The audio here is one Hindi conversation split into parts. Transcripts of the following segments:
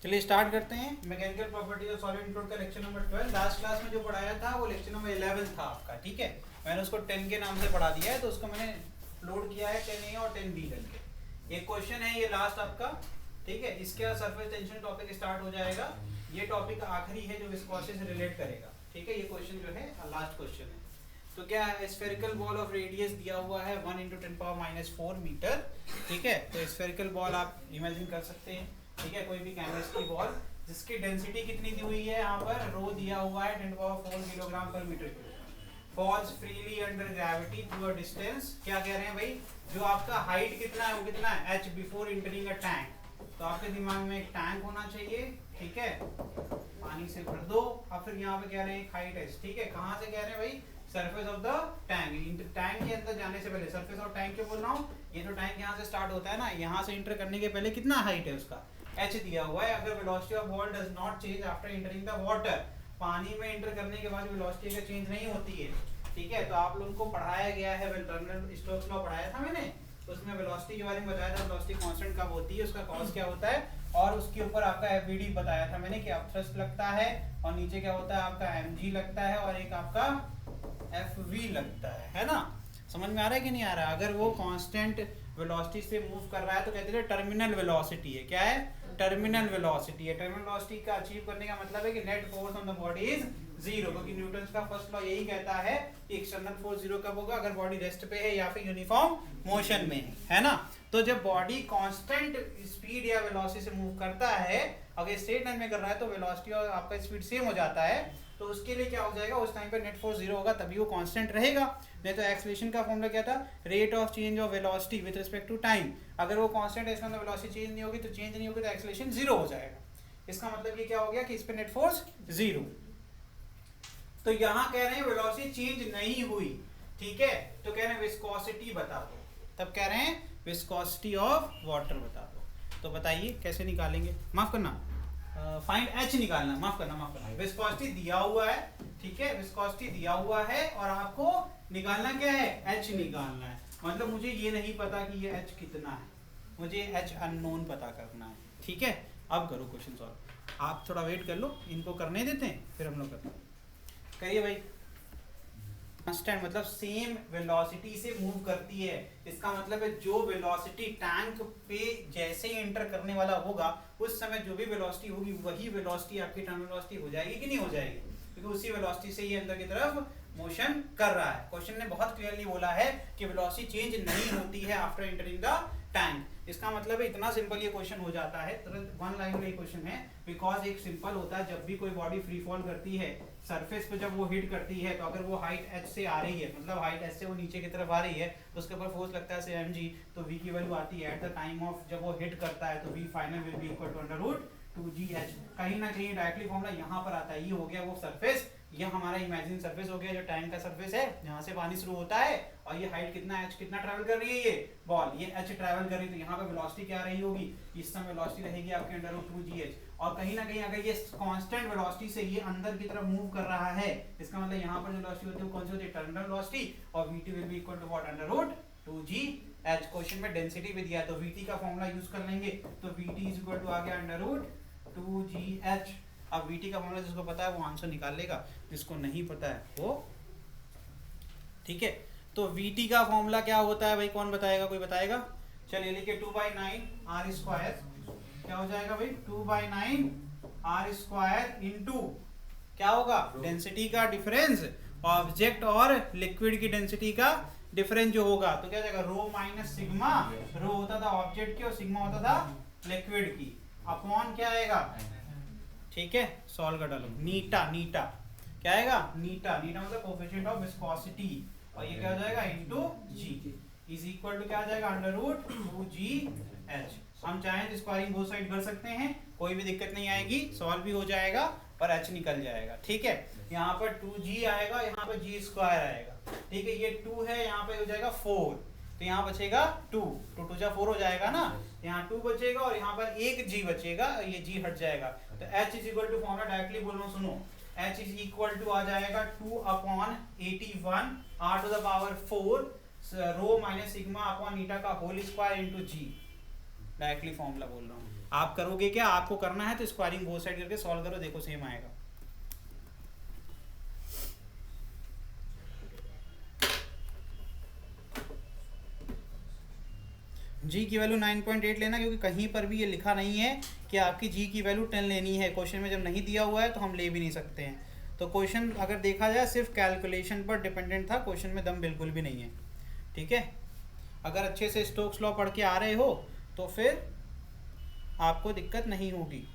चलिए स्टार्ट करते हैं। Mechanical properties of solid include का लेक्चर नंबर 12। लास्ट क्लास में जो पढ़ाया था वो लेक्चर नंबर 11 था आपका, ठीक है। मैंने उसको 10 के नाम से पढ़ा दिया है, तो उसको मैंने लोड किया है 10A और 10B करके। एक क्वेश्चन है ये लास्ट आपका, ठीक है। इसके बाद सरफेस टेंशन टॉपिक स्टार्ट हो जाएगा। ये टॉपिक आखिरी है जो विस्कोसिटी से रिलेट करेगा, ठीक है। ये क्वेश्चन जो है लास्ट क्वेश्चन है। तो क्या है, स्फेरिकल बॉल ऑफ रेडियस दिया हुआ है 1 × 10⁻⁻⁴ मीटर, ठीक है। तो स्फेरिकल बॉल आप इमेजिन कर सकते हैं, ठीक है। कोई भी कैनवस की बॉल जिसकी डेंसिटी कितनी दी हुई है, यहाँ पर रो दिया हुआ है 10⁻⁴ किलोग्राम पर metre cube, falls freely under gravity through a distance. क्या कह रहे हैं भाई, जो आपका हाइट कितना है वो कितना है, h before entering a tank. तो आपके दिमाग में एक टैंक होना चाहिए, ठीक है, पानी से भर दो। और फिर यहाँ पे कह रहे हैं हाइट h, ठीक है। कहाँ से कह रहे हैं भाई, surface of the tank. Tank के अंदर जाने से पहले सरफेस ऑफ टैंक क्यों बोल रहा हूँ, ये जो टैंक यहाँ से स्टार्ट होता है ना, यहाँ से इंटर करने के पहले कितना हाइट है उसका, h दिया हुआ है। अगर velocity of ball does not change after entering the water, पानी में एंटर करने के बाद वेलोसिटी का चेंज नहीं होती है, ठीक है। तो आप लोगों को पढ़ाया गया है, टर्मिनल स्टोक्स लॉ पढ़ाया था मैंने, उसमें वेलोसिटी के बारे में बताया था, वेलोसिटी कांस्टेंट कब होती है, उसका कॉस क्या होता है, और उसके ऊपर आपका एफवीडी बताया था मैंने कि अपथ्रस्ट लगता है, और नीचे क्या होता है आपका एमजी लगता है, और एक आपका एफवी लगता है ना। समझ में आ रहा है कि नहीं आ रहा है। अगर वो कांस्टेंट वेलोसिटी से मूव कर रहा है तो कहते हैं टर्मिनल वेलोसिटी है। क्या है, टर्मिनल वेलोसिटी है। टर्मिनल वेलोसिटी का अचीव करने का मतलब है कि net force on the body is 0, क्योंकि न्यूटन का फर्स्ट लॉ यही कहता है कि एक्सटर्नल फोर्स 0 कब होगा, अगर बॉडी रेस्ट पे है या फिर यूनिफॉर्म मोशन में है ना। तो जब बॉडी कांस्टेंट स्पीड या वेलोसिटी से मूव करता है, अगर स्ट्रेट लाइन में कर रहा है तो वेलोसिटी और आपका स्पीड सेम हो जाता है, तो उसके लिए क्या हो जाएगा, उस टाइम पे नेट फोर्स 0 होगा, तभी वो कांस्टेंट रहेगा। नहीं तो एक्सेलरेशन का फॉर्मूला क्या था, rate of change of velocity with respect to time. अगर वो कांस्टेंट है, इसका मतलब वेलोसिटी चेंज नहीं होगी, तो चेंज नहीं होगी तो एक्सेलरेशन 0 हो जाएगा। इसका मतलब ये क्या हो गया कि इस पे नेट फोर्स 0। तो यहाँ कह रहे हैं वेलोसिटी चेंज नहीं हुई, ठीक है। तो कह रहे हैं विस्कोसिटी बता दो, तब कह रहे हैं विस्कोसिटी ऑफ वाटर बता दो। तो बताइए कैसे निकालेंगे, माफ करना, फाइंड h निकालना, माफ करना। विस्कोसिटी दिया हुआ है, ठीक है, विस्कोसिटी दिया हुआ है, और आपको निकालना क्या है, h निकालना है। मतलब मुझे ये नहीं पता कि ये h कितना है, मुझे h अननोन पता करना है, ठीक है। अब करो क्वेश्चन सॉल्व। आप थोड़ा वेट कर लो, इनको करने देते हैं फिर हम लोग करते हैं। करिए भाई। कांस्टेंट मतलब सेम वेलोसिटी से मूव करती है, इसका मतलब है जो वेलोसिटी टैंक पे जैसे ही एंटर करने वाला होगा, उस समय जो भी वेलोसिटी होगी वही वेलोसिटी आपकी टर्मिनल वेलोसिटी हो जाएगी कि नहीं हो जाएगी, क्योंकि उसी वेलोसिटी से ये अंदर की तरफ मोशन कर रहा है। क्वेश्चन ने बहुत क्लियरली बोला है कि वेलोसिटी चेंज नहीं होती है आफ्टर एंटरिंग द टैंक। इसका मतलब है इतना सिंपल ये क्वेश्चन हो जाता है, तुरंत वन लाइन में ये क्वेश्चन है। बिकॉज एक सिंपल होता है, जब भी कोई बॉडी फ्री फॉल करती है, सरफेस पे जब वो हिट करती है, तो अगर वो हाइट h से आ रही है, मतलब हाइट h से वो नीचे की तरफ आ रही है, तो उसके ऊपर फोर्स लगता है mg, तो v की वैल्यू आती है एट द टाइम ऑफ जब वो हिट करता है, तो v final will be equal to √2gh। कहीं ना कहीं डायरेक्टली फॉर्मूला यहाँ पर आता है। ये हो गया वो सरफेस, ये हमारा इमेजिन सरफेस हो गया जो टैंक का सरफेस है, जहाँ से पानी शुरू होता है, और ये हाइट कितना h कितना ट्रैवल कर रही है, ये बॉल ये h ट्रैवल कर रही है, तो यहाँ पे वेलोसिटी क्या रही होगी, इस समय वेलोसिटी रहेगी आपके √2gh। और कहीं ना कहीं अगर ये कांस्टेंट वेलोसिटी से ये अंदर की तरफ मूव कर रहा है, इसका मतलब यहाँ पर जो वेलोसिटी होती है वो कौन सी होती है, टर्मिनल वेलोसिटी, और vt will be equal to what, √2gh। Question में डेंसिटी भी दिया है, तो vt का फॉर्मूला यूज कर लेंगे, तो vt इज इक्वल टू आ गया √2gh। अब vt का फॉर्मूला जिसको पता है वो आंसर निकाल लेगा, जिसको नहीं पता है वो, ठीक है। तो vt का फॉर्मूला क्या होता है भाई, कौन बताएगा, कोई बताएगा। चलिए लिखिए 2/9 r², क्या हो जाएगा भाई, 2/9 r² इंटू क्या होगा, डेंसिटी का डिफरेंस, ऑब्जेक्ट और लिक्विड की डेंसिटी का डिफरेंस जो होगा, तो क्या जाएगा रो माइनस सिग्मा, रो होता था ऑब्जेक्ट की और सिग्मा होता था लिक्विड की, अपॉन क्या आएगा, ठीक है, सॉल्व कर डालो, नीटा क्या आएगा, नीटा मतलब कोएफिशिएंट ऑफ विस्कोसिटी, और ये क्या हो जाएगा into g is equal to क्या आ जाएगा √2gh। हम चाहें तो स्क्वायरिंग बोथ साइड कर सकते हैं, कोई भी दिक्कत नहीं आएगी, सॉल्व भी हो जाएगा और h निकल जाएगा, ठीक है। यहाँ पर 2g आएगा, यहाँ पर g² आएगा, ठीक है। ये 2 है, यहाँ पे हो जाएगा 4, तो यहाँ बचेगा 2 2 जा 4 हो जाएगा ना, यहाँ 2 बचेगा और यहाँ पर एक g बचेगा, ये g हट जाएगा, तो h is equal to formula directly बोल रहा हूँ, सुनो, h इज इक्वल टू आ जाएगा 2/81 r⁴ rho minus sigma upon eta का whole square into g, directly formula बोल रहा हूँ। आप करोगे क्या, आपको करना है तो स्क्वायरिंग बोथ साइड करके सॉल्व करो, देखो सेम आएगा। जी की वैल्यू 9.8 लेना, क्योंकि कहीं पर भी ये लिखा नहीं है कि आपकी जी की वैल्यू 10 लेनी है। क्वेश्चन में जब नहीं दिया हुआ है तो हम ले भी नहीं सकते हैं। तो क्वेश्चन अगर देखा जाए सिर्फ कैलकुलेशन पर डिपेंडेंट था, क्वेश्चन में दम बिल्कुल भी नहीं है। ठीक है, अगर अच्छे से स्टोक्स लॉ पढ़ के आ रहे हो तो फिर आपको दिक्कत नहीं होगी।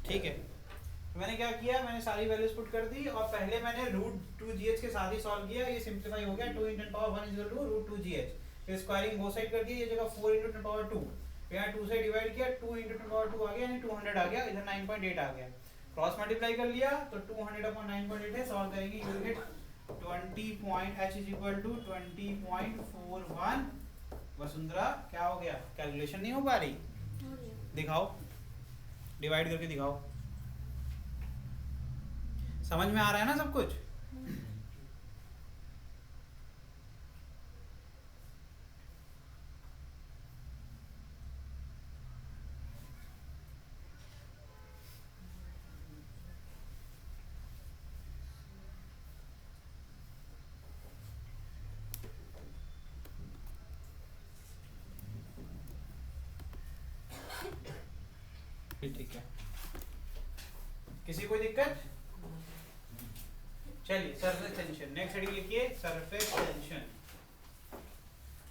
ठीक है, तो मैंने क्या किया, मैंने सारी वैल्यूज पुट कर दी और पहले मैंने √2gh के साथ ही सॉल्व किया। ये सिंपलीफाई हो गया, 2 × 10⁻1 = √2gh। फिर स्क्वायरिंग बोथ साइड कर दी, ये जगह 4 × 10⁻2, यहाँ 2 से डिवाइड किया, 2 × 10⁻2 आ गया, यानी 200 आ गया, इधर 9.8 आ गया। क्रॉस मल्टीप्लाई कर लिया तो 200/9.8 है, सॉल्व करेंगे you will get 20.h = 20.41। Vasundhara क्या हो गया, कैलकुलेशन नहीं हो पा रही, दिखाओ डिवाइड करके दिखाओ। समझ में आ रहा है ना सब कुछ? ठीक है, किसी कोई दिक्कत? चलिए सरफेस टेंशन, नेक्स्ट हेडिंग लिखिए surface tension.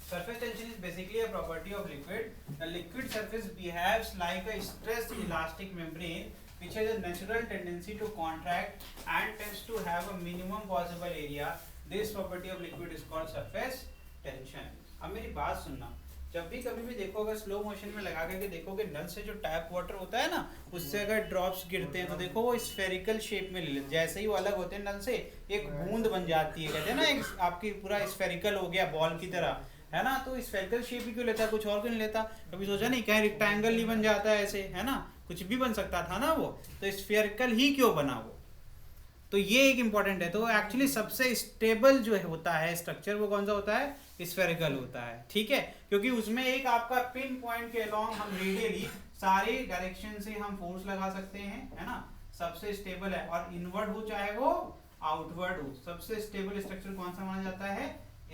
Surface tension is basically a property of liquid. The liquid surface behaves like a stressed elastic membrane which has a natural tendency to contract and tends to have a minimum possible area. This property of liquid is called surface tension. अब मेरी बात सुनना, जब भी कभी भी देखोगे स्लो मोशन में लगा करके देखोगे, नल से जो टैप वाटर होता है ना, उससे अगर ड्रॉप्स गिरते हैं तो देखो वो स्फेरिकल शेप में ले लेते, जैसे ही वो अलग होते हैं नल से एक बूंद बन जाती है, कहते हैं ना एक आपकी पूरा स्फेरिकल हो गया बॉल की तरह, है ना। तो स्फेरिकल शेप ही क्यों लेता है, कुछ और क्यों नहीं लेता? कभी सोचा नहीं क्या रेक्टेंगल नहीं बन जाता है ऐसे, है ना, कुछ भी बन सकता था ना वो, तो स्फेरिकल ही क्यों बना वो? तो ये एक इंपॉर्टेंट है। तो एक्चुअली सबसे स्टेबल जो होता है स्ट्रक्चर वो कौन सा होता है? स्फेरिकल होता है, ठीक है, क्योंकि उसमें एक आपका पिन पॉइंट के अलोंग हम रेडियली सारे डायरेक्शन से हम फोर्स लगा सकते हैं, है ना, सबसे स्टेबल है। और इनवर्ड हो चाहे वो आउटवर्ड हो, सबसे स्टेबल स्ट्रक्चर कौन सा माना जाता है?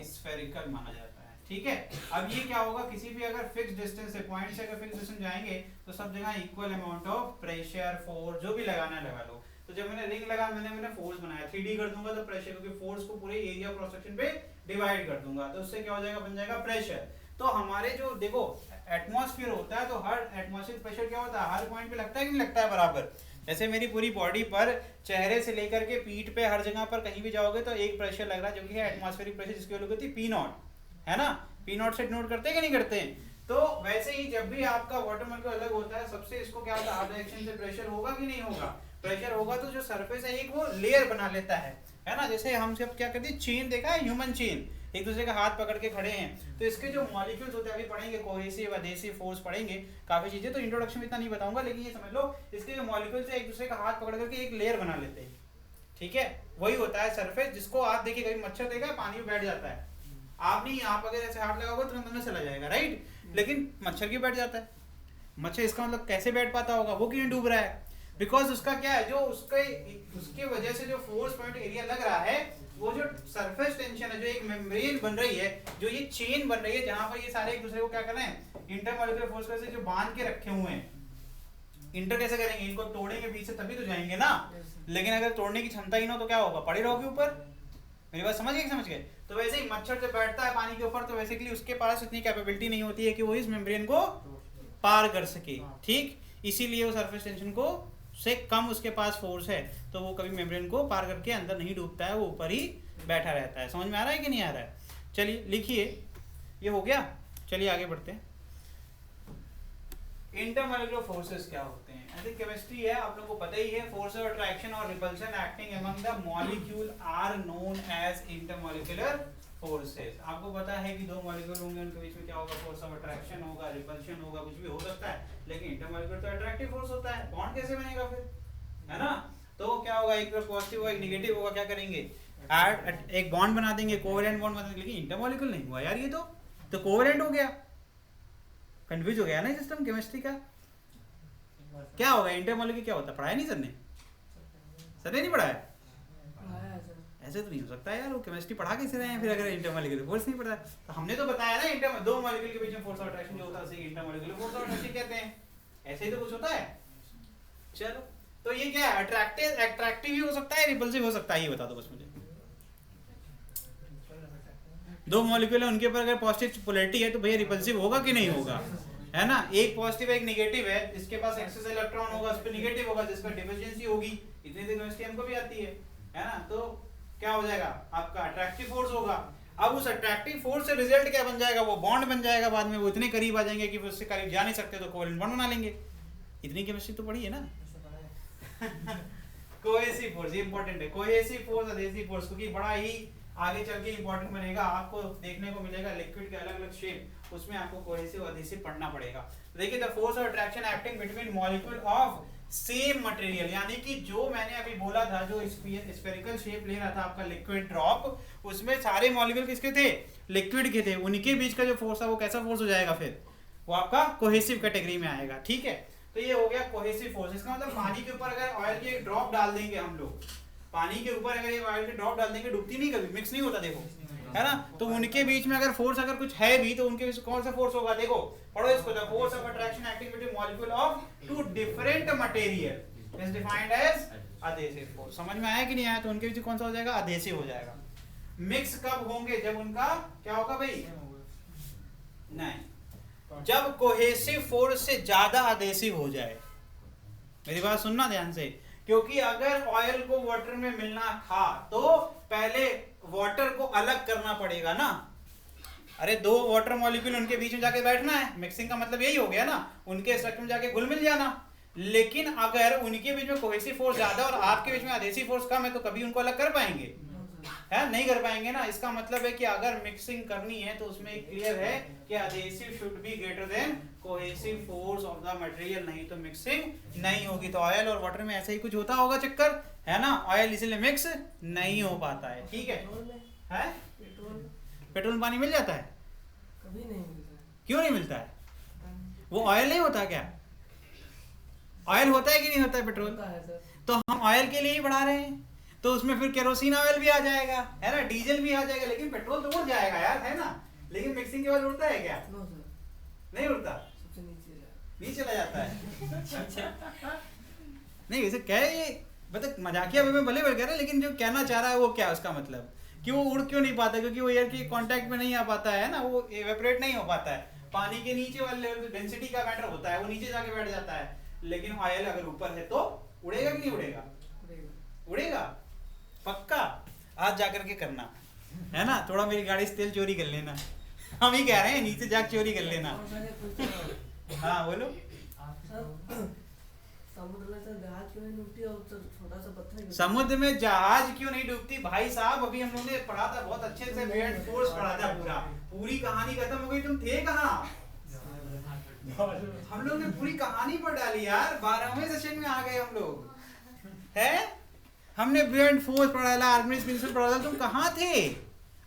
स्फेरिकल माना जाता है, ठीक है। अब ये क्या होगा, किसी भी अगर फिक्स डिस्टेंस से पॉइंट से अगर फिक्स डिस्टेंस जाएंगे तो सब जगह equal amount of pressure force जो भी लगाना है लगा लो। तो जब मैंने रिंग लगा मैंने फोर्स बनाया, 3D कर दूंगा तो प्रेशर, क्योंकि फोर्स को पूरे एरिया क्रॉस सेक्शन पे डिवाइड कर दूंगा तो उससे क्या हो जाएगा, बन जाएगा प्रेशर। तो हमारे जो देखो एटमॉस्फेयर होता है तो हर एटमॉस्फेयर प्रेशर क्या होता है, हर पॉइंट पे लगता है कि नहीं लगता है बराबर। जैसे मेरी पूरी बॉडी पर चेहरे से लेकर के पीठ पे हर जगह पर कहीं भी जाओगे तो एक प्रेशर लग रहा है जो कि है एटमॉस्फेरिक प्रेशर, जिसकी वैल्यू होती है P0, है ना। P0 से नोट करते हैं कि नहीं करते हैं? तो वैसे ही जब भी आपका वाटर मॉलिक्यूल अलग होता है सबसे इसको क्या होता है, हर डायरेक्शन से प्रेशर होगा कि नहीं होगा? प्रेशर होगा तो जो सरफेस है एक वो लेयर बना लेता है ना। जैसे हम सब क्या करते हैं, चेन देखा है, ह्यूमन चेन, एक दूसरे का हाथ पकड़ के खड़े हैं, तो इसके जो मॉलिक्यूल्स होते हैं अभी पढ़ेंगे, कोहेसिव अधेसिव फोर्स पढ़ेंगे काफी चीजें, तो इंट्रोडक्शन में इतना नहीं बताऊंगा, लेकिन ये समझ लो इसके जो मॉलिक्यूल्स है एक दूसरे का हाथ पकड़ करके एक लेयर बना लेते हैं, ठीक है। वही होता है सरफेस, जिसको आप देखिए कभी मच्छर देखा है पानी में बैठ जाता है, आप नहीं, आप अगर ऐसे हाथ लगाओगे तुरंत अंदर चला जाएगा, राइट, लेकिन मच्छर क्यों बैठ जाता है? मच्छर इसका मतलब कैसे बैठ पाता होगा, वो क्यों डूब रहा है? बिकॉज उसका क्या है, जो उसके वजह से जो फोर्स पॉइंट एरिया लग रहा है, वो जो सरफेस टेंशन है, जो एक मेम्ब्रेन बन रही है, जो ये चेन बन रही है जहां पर ये सारे एक दूसरे को क्या कर रहे हैं, इंटरमॉलिक्यूलर फोर्स से जो बांध के रखे हुए हैं। इंटर कैसे करेंगे, इनको तोड़ेंगे बीच से तभी तो जाएंगे ना, लेकिन अगर तोड़ने की क्षमता ही ना हो तो क्या होगा, पड़े रहोगे ऊपर, मेरी बात समझ गए? समझ गए? तो वैसे ही मच्छर जब बैठता है पानी के ऊपर तो बेसिकली उसके पास इतनी कैपेबिलिटी नहीं होती है कि वो इस मेम्ब्रेन को पार कर सके, ठीक। इसीलिए वो सरफेस टेंशन को से कम उसके पास फोर्स है, तो वो कभी मेम्ब्रेन को पार करके अंदर नहीं डूबता है, वो ऊपर ही बैठा रहता है। समझ में आ रहा है कि नहीं आ रहा है? चलिए लिखिए, ये हो गया। चलिए आगे बढ़ते हैं। इंटरमॉलिक्यूलर फोर्सेस क्या होते हैं? आई थिंक केमिस्ट्री है, आप लोगों को पता ही है। फोर्स ऑफ अट्रैक्शन और repulsion acting among the molecule are known as intermolecular forces. आपको पता है कि दो मॉलिक्यूल होंगे, उनके बीच में क्या होगा? फोर्स ऑफ अट्रैक्शन होगा, रिपल्शन होगा, कुछ भी हो सकता है, लेकिन इंटरमॉलिक्यूलर तो अट्रैक्टिव फोर्स होता है। बॉन्ड कैसे बनेगा फिर, है ना? तो क्या होगा, एक पॉजिटिव होगा, एक नेगेटिव होगा, क्या करेंगे? ऐड एक बॉन्ड बना देंगे, कोवेलेंट बॉन्ड बना देंगे। लेकिन इंटरमॉलिक्यूलर नहीं हुआ यार, ये तो कोवेलेंट हो गया। कंफ्यूज हो गया ना सिस्टम केमिस्ट्री का? क्या होगा इंटरमॉलिक्यूलर, क्या होता है? पढ़ाया नहीं सर ने? सर ने नहीं पढ़ाया? ऐसे तो नहीं हो सकता यार, वो केमिस्ट्री पढ़ा कैसे रहे हैं फिर अगर इंटरमॉलिक्यूलर फोर्स नहीं पढ़ा? तो हमने तो बताया ना, इंटर दो मॉलिक्यूल के बीच में फोर्स ऑफ अट्रैक्शन जो होता है उसे इंटरमॉलिक्यूलर फोर्स ऑफ अट्रैक्शन कहते हैं। ऐसे ही तो कुछ होता है। चलो, तो ये क्या है? अट्रैक्टिव भी हो सकता है, रिपल्सिव हो सकता है, ये बता दो बस मुझे। दो मॉलिक्यूल है, उनके ऊपर अगर पॉजिटिव पोलैरिटी है तो भैया रिपल्सिव होगा कि नहीं होगा, है ना? एक पॉजिटिव है, एक नेगेटिव है, इसके पास एक्सेस इलेक्ट्रॉन होगा, उस पे नेगेटिव होगा, जिसका डिफिशिएंसी होगी। इतनी तो केमिस्ट्री हमको भी आती है ना? तो क्या हो जाएगा? आपका अट्रैक्टिव फोर्स होगा। अब उस अट्रैक्टिव फोर्स से रिजल्ट क्या बन जाएगा? वो बॉन्ड बन जाएगा। बाद में वो इतने करीब आ जाएंगे कि उससे करीब जा नहीं सकते, तो कोवेलेंट बॉन्ड बना लेंगे। इतनी केमिस्ट्री तो पढ़ी है ना? कोहेसिव फोर्स, ये इंपॉर्टेंट है। कोहेसिव फोर्स, अधेसिव फोर्स, क्योंकि बड़ा ही आगे चल के इंपॉर्टेंट बनेगा। आपको देखने को मिलेगा लिक्विड के अलग अलग शेप, उसमें आपको कोहेसिव अधेसिव पढ़ना पड़ेगा। तो देखिए, the force of attraction acting between molecule of same material, यानी कि जो मैंने अभी बोला था, जो स्फेरिकल शेप ले रहा था आपका लिक्विड ड्रॉप, उसमें सारे मॉलिक्यूल किसके थे? लिक्विड के थे। उनके बीच का जो फोर्स है वो कैसा फोर्स हो जाएगा? फिर वो आपका कोहेसिव कैटेगरी में आएगा, ठीक है? तो ये हो गया कोहेसिव फोर्स। इसका मतलब पानी के ऊपर अगर ऑयल की एक ड्रॉप डाल देंगे हम लोग, पानी के ऊपर अगर ये ऑयल की ड्रॉप डाल देंगे, डूबती नहीं, कभी मिक्स नहीं होता, देखो, है ना? तो उनके बीच में अगर फोर्स अगर कुछ है भी, तो उनके बीच कौन सा फोर्स होगा? देखो, पढ़ो इसको। The force of attraction acting between molecule of two different material is defined as adhesive force. समझ में आया कि नहीं आया? तो उनके बीच कौन सा हो जाएगा? अधेसिव हो जाएगा। मिक्स कब होंगे? जब उनका क्या होगा भाई? नहीं, जब कोहेसिव फोर्स से ज्यादा अधेसिव हो जाए। मेरी बात सुनना ध्यान से, क्योंकि अगर ऑयल को वाटर में मिलना था तो पहले वाटर को अलग करना पड़ेगा ना। अरे दो वाटर मॉलिक्यूल, उनके बीच में जाके बैठना है, मिक्सिंग का मतलब यही हो गया ना, उनके स्ट्रक्चर में जाके घुल मिल जाना। लेकिन अगर उनके बीच में कोहेसिव फोर्स ज्यादा और आपके बीच में अधेसिव फोर्स कम है, तो कभी उनको अलग कर पाएंगे? है नहीं कर पाएंगे ना। इसका मतलब है कि अगर मिक्सिंग करनी है तो उसमें क्लियर है कि adhesive should be greater than cohesive force of the material, नहीं तो मिक्सिंग नहीं होगी। तो ऑयल और वाटर में ऐसा ही कुछ होता होगा चक्कर, है ना? ऑयल इसलिए मिक्स नहीं हो पाता है, ठीक है? पेट्रोल पानी मिल जाता है? कभी नहीं मिलता। क्यों नहीं मिलता है? वो ऑयल नहीं होता क्या? ऑयल होता है कि नहीं होता है पेट्रोल? तो हम ऑयल के लिए ही बढ़ा रहे हैं, तो उसमें फिर केरोसिन ऑयल भी आ जाएगा, है ना? डीजल भी आ जाएगा, लेकिन पेट्रोल तो उड़ जाएगा यार, है ना? लेकिन मिक्सिंग के बाद उड़ता है क्या? नहीं उड़ता, नीचे चला जाता है। नहीं वैसे क्या है ये, मतलब मजाकिया वे में भले भले कह रहे हैं, लेकिन जो कहना चाह रहा है वो क्या, उसका मतलब कि वो उड़ क्यों नहीं पाता? क्योंकि वो एयर के कांटेक्ट में नहीं आ पाता है ना, वो एवेपोरेट नहीं हो पाता है। पानी के नीचे वाले डेंसिटी का मैटर होता है, वो नीचे जाके बैठ जाता है। लेकिन ऑयल अगर ऊपर है तो उड़ेगा कि नहीं उड़ेगा? उड़ेगा पक्का। आज जाकर के करना, है ना? थोड़ा मेरी गाड़ी से तेल चोरी कर लेना, हम ही कह रहे हैं, नीचे जाकर चोरी कर लेना। हाँ बोलो। समुद्र में जहाज क्यों नहीं डूबती भाई साहब? अभी हम लोगों ने पढ़ा था, बहुत अच्छे से वेट फोर्स पढ़ा था, पूरी कहानी खत्म हो गई, तुम थे कहाँ? हम लोग ने पूरी कहानी पढ़ डाली यार, 12वें सेशन में आ गए हम लोग, है? हमने ब्यूएंट फोर्स पढ़ा डाला, आर्किमिडीज प्रिंसिपल पढ़ा डाला, तुम कहाँ थे?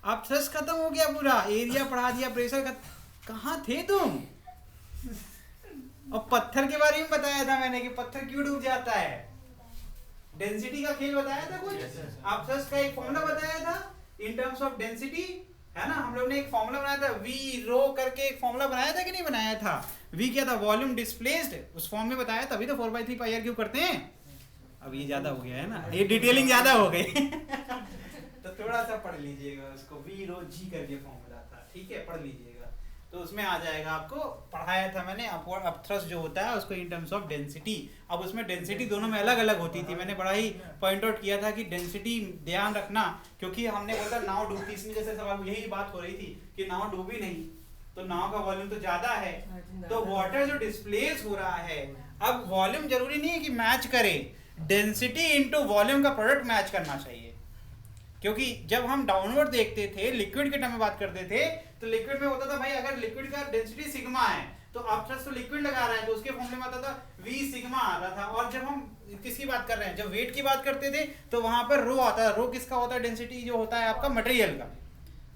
अब थ्रस्ट खत्म हो गया, पूरा एरिया पढ़ा दिया, प्रेशर कहाँ थे तुम? और पत्थर के बारे में बताया था मैंने कि पत्थर क्यों डूब जाता है, डेंसिटी का खेल बताया था कुछ। आप थ्रस्ट का एक फॉर्मूला बताया था इन टर्म्स ऑफ डेंसिटी, है ना? हम लोग ने एक फॉर्मूला बनाया था, वी रो करके एक फॉर्मूला बनाया था कि नहीं बनाया था? वी क्या था? वॉल्यूम डिस्प्लेस्ड, उस फॉर्म में बताया, तभी तो 4/3 पाई क्यों करते हैं। अब ये ज्यादा हो गया है ना, ये डिटेलिंग ज्यादा हो गई। तो थोड़ा सा पढ़ लीजिएगा उसको, वी रो जी करके फॉर्मूला था, ठीक है, पढ़ लीजिएगा तो उसमें आ जाएगा। आपको पढ़ाया था मैंने अपवर्ड अपथ्रस्ट जो होता है उसको इन टर्म्स ऑफ डेंसिटी। अब उसमें डेंसिटी दोनों में अलग अलग होती थी, मैंने बड़ा ही पॉइंट आउट किया था कि डेंसिटी ध्यान रखना, क्योंकि हमने बोला नाव डूबती, इसमें जैसे सवाल यही बात हो रही थी कि नाव डूबी नहीं तो नाव का वॉल्यूम तो ज्यादा है, तो वाटर जो डिस्प्लेस हो रहा है, अब वॉल्यूम जरूरी नहीं है कि मैच करे, डेंसिटी इनटू वॉल्यूम का प्रोडक्ट मैच करना चाहिए। क्योंकि जब हम डाउनवर्ड देखते थे, लिक्विड के टर्म में बात करते थे, तो लिक्विड में होता था भाई अगर लिक्विड का डेंसिटी सिग्मा है तो अपथ्रस्ट तो लिक्विड लगा रहा है तो उसके फॉर्मूले में आता था v सिग्मा आता था। और जब हम किसकी बात कर रहे हैं, जब वेट की बात करते थे तो वहां पर रो आता है। रो किसका होता है, डेंसिटी जो होता है आपका मटेरियल का,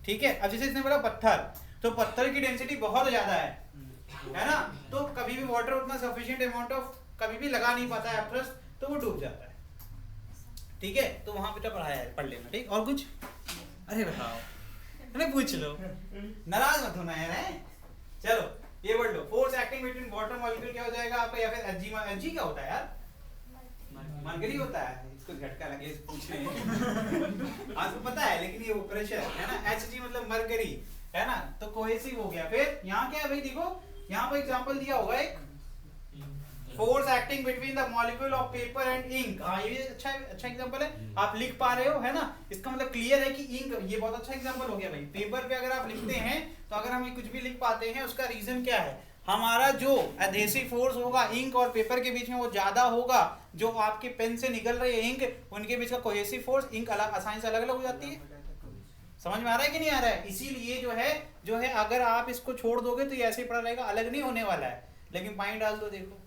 ठीक है। अब जैसे इसने बोला पत्थर, तो पत्थर की डेंसिटी बहुत ज्यादा है ना, तो कभी भी वाटर उतना सफिशिएंट अमाउंट ऑफ कभी भी लगा नहीं पाता है अपथ्रस्ट, तो वो डूब जाता है, ठीक है। तो वहां बेटा पढ़ाया है, पढ़ लेना, ठीक। और कुछ अरे बताओ, अरे पूछ लो, नाराज मत होना यार, है। चलो ये पढ़ लो, force acting between water molecule क्या हो जाएगा आपका, या फिर एनजी क्या होता है यार, मरकरी होता है। इसको झटका लगे पूछ रहे हैं आपको पता है, लेकिन ये वो प्रेशर है ना, Hg मतलब मरकरी है ना, तो कोहेसिव हो गया। फिर यहाँ क्या है भाई, देखो यहाँ पर एग्जांपल दिया होगा एक, force acting between the molecule of paper and ink. हाँ ये अच्छा एग्जांपल है, आप लिख पा रहे हो है ना, इसका मतलब क्लियर है कि इंक, ये बहुत अच्छा एग्जांपल हो गया भाई। पेपर पे अगर आप लिखते हैं तो अगर हम कुछ भी लिख पाते हैं, उसका रीजन क्या है, हमारा जो एडहेसिव फोर्स होगा इंक और पेपर के बीच में वो ज्यादा होगा, जो आपके पेन से निकल रही है इंक उनके बीच का कोहेसिव फोर्स, इंक अलग आसानी से अलग अलग हो जाती है। समझ में आ रहा है कि नहीं आ रहा है। इसीलिए जो है अगर आप इसको छोड़ दोगे तो ये ऐसे ही पड़ा रहेगा, अलग नहीं होने वाला है, लेकिन पानी डाल दो देखो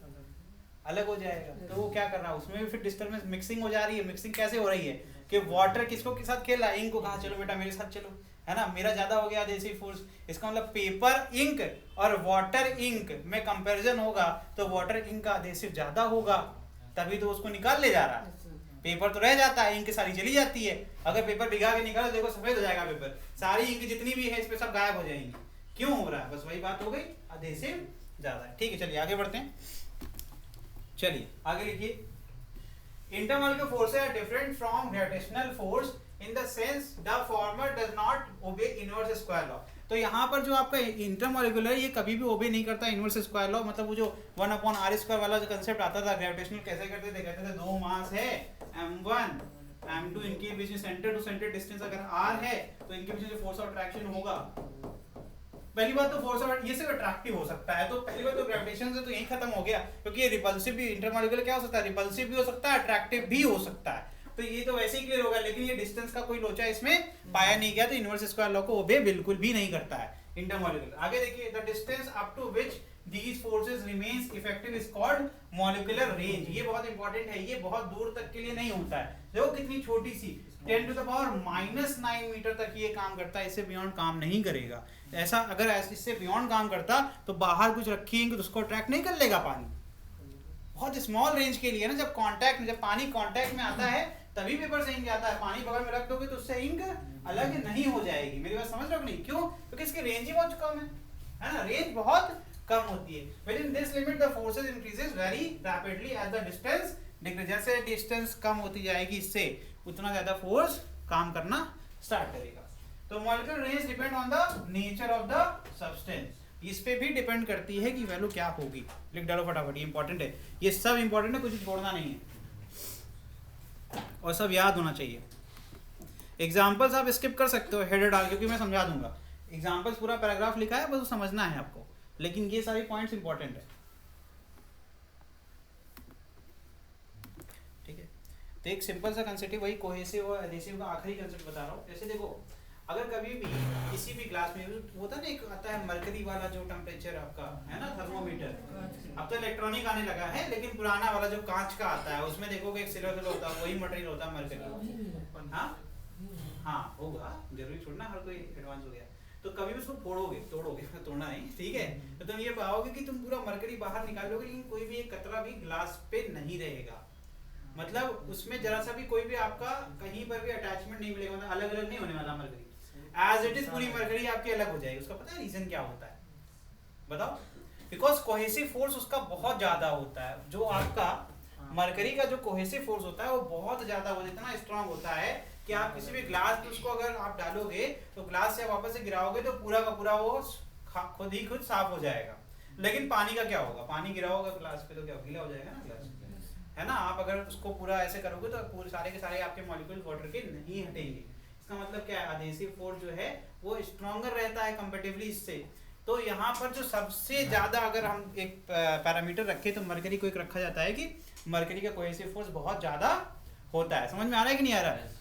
अलग हो जाएगा। तो वो क्या कर रहा है, उसमें भी फिर डिस्टर्बेंस, मिक्सिंग हो जा रही है। मिक्सिंग कैसे हो रही है कि वाटर किसको के साथ खेल रहा है, इंक को कहा चलो बेटा मेरे साथ चलो, है ना, मेरा ज्यादा हो गया एडहेसिव फोर्स। इसका मतलब पेपर इंक और वाटर इंक में कंपैरिजन होगा तो वाटर इंक का एडहेसिव ज्यादा होगा, तभी तो उसको निकाल ले जा रहा है। पेपर तो रह जाता है, इंक सारी चली जाती है। अगर पेपर भिगा के निकालो देखो सफेद हो जाएगा पेपर, सारी इंक जितनी भी है इस पे सब गायब हो जाएंगी। क्यों हो रहा है, बस वही बात हो गई, एडहेसिव ज्यादा है। ठीक है चलिए आगे बढ़ते हैं, चलिए आगे लिखिए। Intermolecular forces are different from gravitational force in the sense the former does not obey inverse square law. तो यहाँ पर जो आपका इंटरमॉलिक्यूलर है ये कभी भी ओबे नहीं करता इनवर्स स्क्वायर लॉ। मतलब वो जो 1/r² वाला जो कंसेप्ट आता था ग्रेविटेशनल, कैसे करते थे, कहते थे दो मास है m1 m2, इनके बीच में सेंटर टू सेंटर डिस्टेंस अगर r है तो इनके बीच में जो फोर्स ऑफ अट्रैक्शन होगा, पहली बात तो फोर्स ऑफ ये सिर्फ अट्रैक्टिव हो सकता है, तो पहली बात तो ग्रेविटेशन से तो यही खत्म हो गया, क्योंकि ये रिपल्सिव भी, इंटरमॉलिक्यूलर क्या हो सकता है, रिपल्सिव भी हो सकता है, अट्रैक्टिव भी हो सकता है। तो ये तो वैसे ही क्लियर होगा, लेकिन ये डिस्टेंस का कोई लोचा इसमें पाया नहीं गया, तो इनवर्स स्क्वायर लॉ को ओबे बिल्कुल भी नहीं करता है इंटरमॉलिक्यूलर। आगे देखिए, the distance up to which these forces remains effective is called molecular range। ये बहुत इंपॉर्टेंट है, ये बहुत दूर तक के लिए नहीं होता है। देखो कितनी छोटी सी 10⁻⁹ मीटर तक ये काम करता है, इससे बियॉन्ड काम नहीं करेगा। ऐसा अगर इससे बियॉन्ड काम करता तो बाहर कुछ रखेंगे तो उसको अट्रैक्ट नहीं कर लेगा पानी। बहुत स्मॉल रेंज के लिए ना, जब कांटेक्ट में, जब पानी कांटेक्ट में आता है तभी पेपर से इंक आता है। पानी बगल में रख दोगे तो उससे इंक अलग नहीं हो जाएगी। मेरी बात समझ रहे हो नहीं? क्यों? क्योंकि इसकी रेंज ही बहुत कम है ना, रेंज बहुत कम होती है। Within this limit the forces increases very rapidly as the distance decreases। जैसे डिस्टेंस कम होती जाएगी इससे उतना ज्यादा फोर्स काम करना स्टार्ट करेगा। तो molecular range depend on the nature of the substance. इस पे भी डिपेंड करती है कि वैल्यू क्या होगी। लिख डालो फटाफट, ये इंपॉर्टेंट है, ये सब इंपॉर्टेंट है, कुछ छोड़ना नहीं है और सब याद होना चाहिए। एग्जाम्पल्स आप स्किप कर सकते हो हेडर डाल, क्योंकि मैं समझा दूंगा। एग्जाम्पल्स पूरा पैराग्राफ लिखा है, बस समझना है आपको, लेकिन ये सारे पॉइंट्स इंपॉर्टेंट है। ठीक है, तो एक सिंपल सा कंसेप्ट, वही कोहेसिव और एडहेसिव का आखिरी कंसेप्ट बता रहा हूँ। जैसे देखो, अगर कभी भी किसी भी क्लास में होता है ना, एक आता है मरकरी वाला जो टेम्परेचर आपका है ना, थर्मोमीटर। अब तो इलेक्ट्रॉनिक आने लगा है, लेकिन पुराना वाला जो कांच का आता है उसमें देखोगे एक सिल्वर होता है, वही मटेरियल होता है मरकरी। हाँ होगा, जरूरी छोड़ना, हर कोई एडवांस हो गया। तो कभी उसको फोड़ोगे, तोड़ोगे, तोड़ना नहीं, ठीक है, तो तुम ये पाओगे कि तुम पूरा मरकरी बाहर निकालोगे, लेकिन कोई भी एक कतरा भी ग्लास पे नहीं रहेगा। मतलब उसमें जरा सा भी कोई भी आपका कहीं पर भी अटैचमेंट नहीं मिलेगा, मतलब अलग अलग नहीं होने वाला मरकरी। एज इट इज पूरी मरकरी आपकी अलग हो जाएगी। उसका पता है रीजन क्या होता है, बताओ? बिकॉज कोहेसिव फोर्स उसका बहुत ज्यादा होता है। जो आपका मरकरी का जो कोहेसिव फोर्स होता है वो बहुत ज्यादा हो जाता है ना, स्ट्रांग होता है कि आप किसी भी ग्लास पे उसको अगर आप डालोगे तो ग्लास से वापस से गिराओगे तो पूरा का पूरा वो खुद ही खुद साफ हो जाएगा। लेकिन पानी का क्या होगा, पानी गिरा होगा ग्लास पे तो क्या गीला हो जाएगा ना ग्लास, है ना। आप अगर उसको पूरा ऐसे करोगे तो पूरे सारे के सारे आपके मॉलिक्यूल वाटर के नहीं हटेंगे। इसका मतलब क्या है, एडहेसिव फोर्स जो है वो स्ट्रॉन्गर रहता है कंपैरेटिवली इससे। तो यहाँ पर जो सबसे ज्यादा अगर हम एक पैरामीटर रखें तो मरकरी को एक रखा जाता है कि मरकरी का कोहेसिव फोर्स बहुत ज्यादा होता है। समझ में आ रहा है कि नहीं आ रहा है?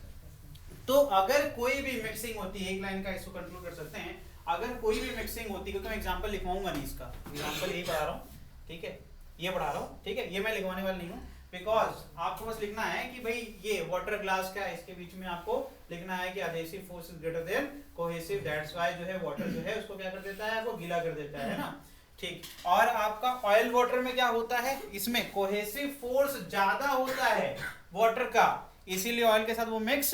तो अगर कोई भी मिक्सिंग होती है, एक लाइन का इसको कंट्रोल कर सकते हैं, अगर कोई भी मिक्सिंग होती है, क्योंकि मैं एग्जांपल लिखवाऊंगा नहीं, इसका एग्जांपल यही पढ़ा रहा हूँ, ठीक है, ये पढ़ा रहा हूँ, ठीक है, ये मैं लिखवाने वाला नहीं हूँ, बिकॉज आपको बस लिखना है कि भाई ये वाटर ग्लास का है, इसके बीच में आपको लिखना है कि adhesive force is greater than cohesive, that's why जो है वाटर जो है उसको क्या कर देता है, वो गीला कर देता है ना, ठीक। और आपका ऑयल वाटर में क्या होता है, इसमें कोहेसिव फोर्स ज्यादा होता है वाटर का, इसीलिए ऑयल के साथ वो मिक्स